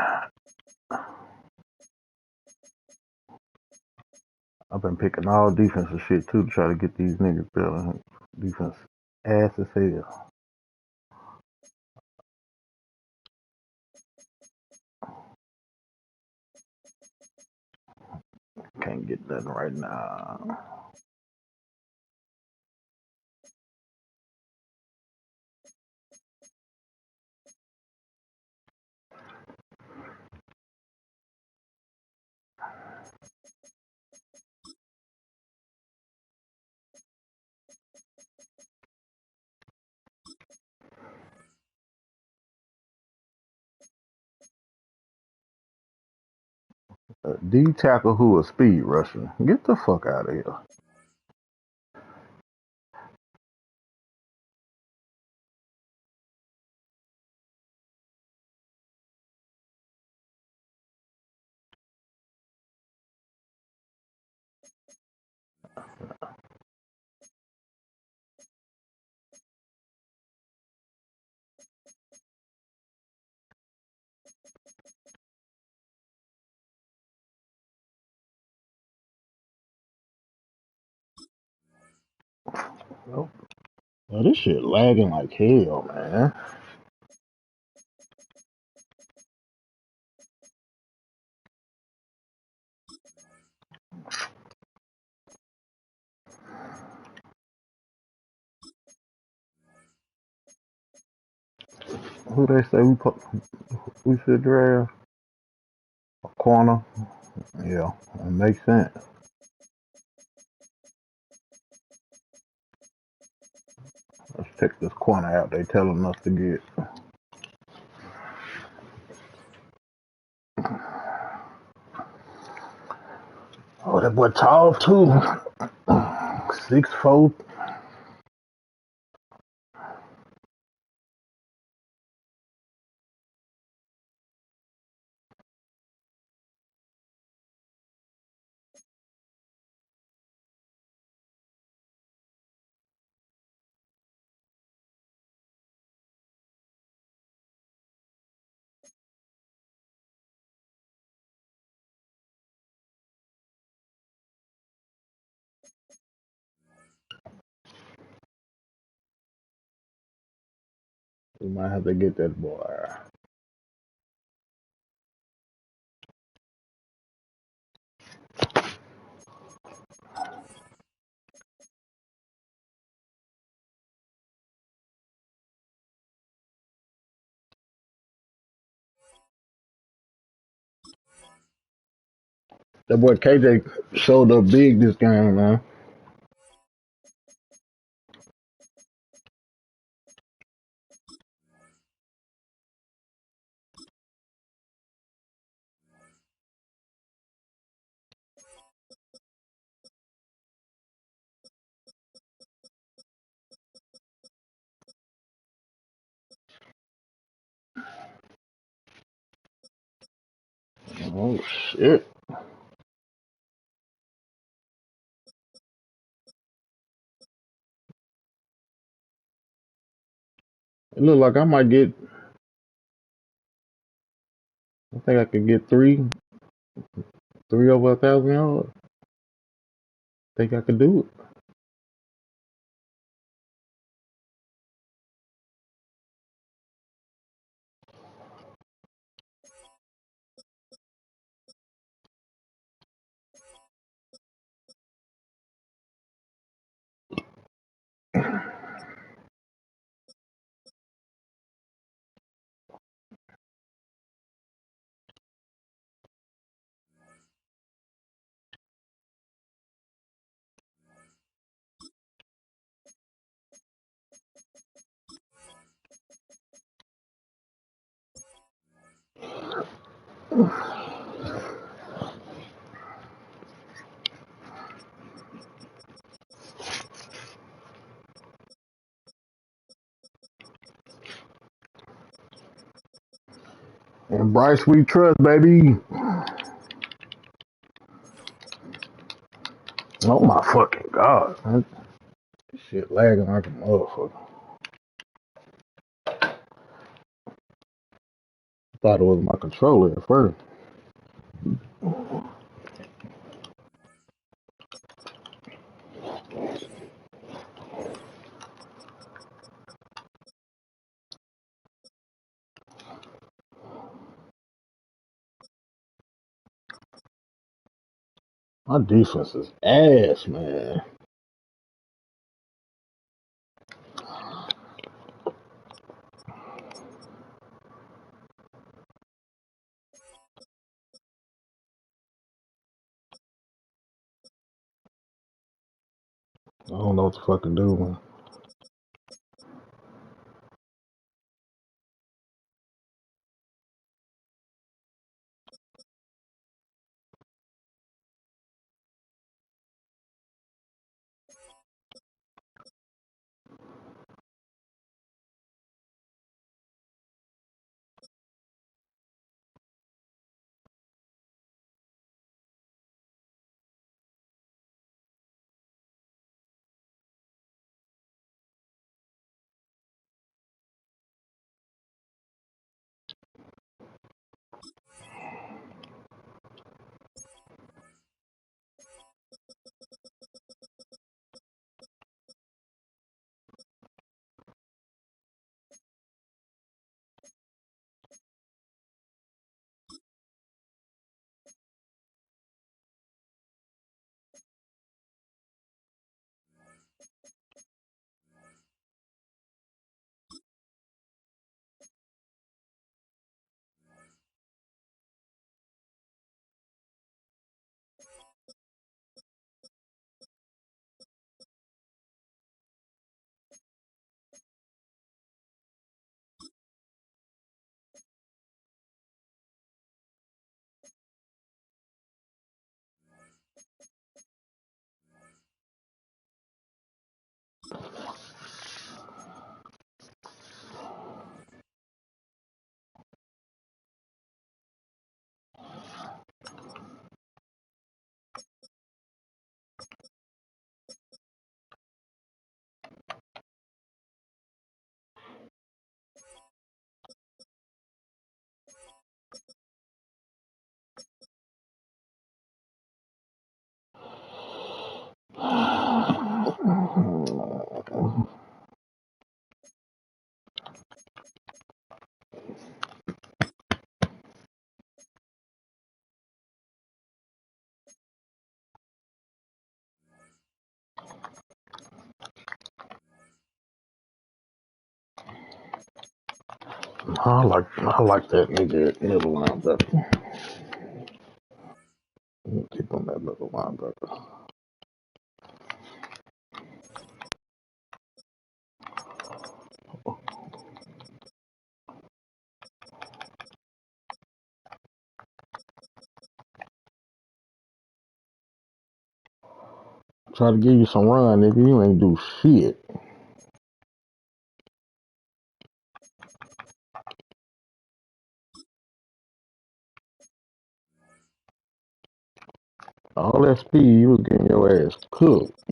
I've been picking all defensive shit too to try to get these niggas better. Defense ass as hell. Can't get nothing right now. D tackle who a speed rusher. Get the fuck out of here. Nope. Oh, this shit lagging like hell, man. who they say we should draft? A corner. Yeah, it makes sense. Let's check this corner out. They telling us to get. Oh, that boy tall too. 6'4". We might have to get that boy. That boy KJ showed up big this game, man. Oh shit! It look like I might get. I think I could get three over 1,000 yards. Think I could do it. And Bryce, we trust, baby. Oh my fucking god, man. This shit lagging like a motherfucker. I thought it was my controller at first. My defense is ass, man. I don't know what to fucking do, man. I like that nigga at middle linebacker. Keep on that middle linebacker. Try to give you some run, nigga. You ain't do shit. All that speed, you was getting your ass cooked.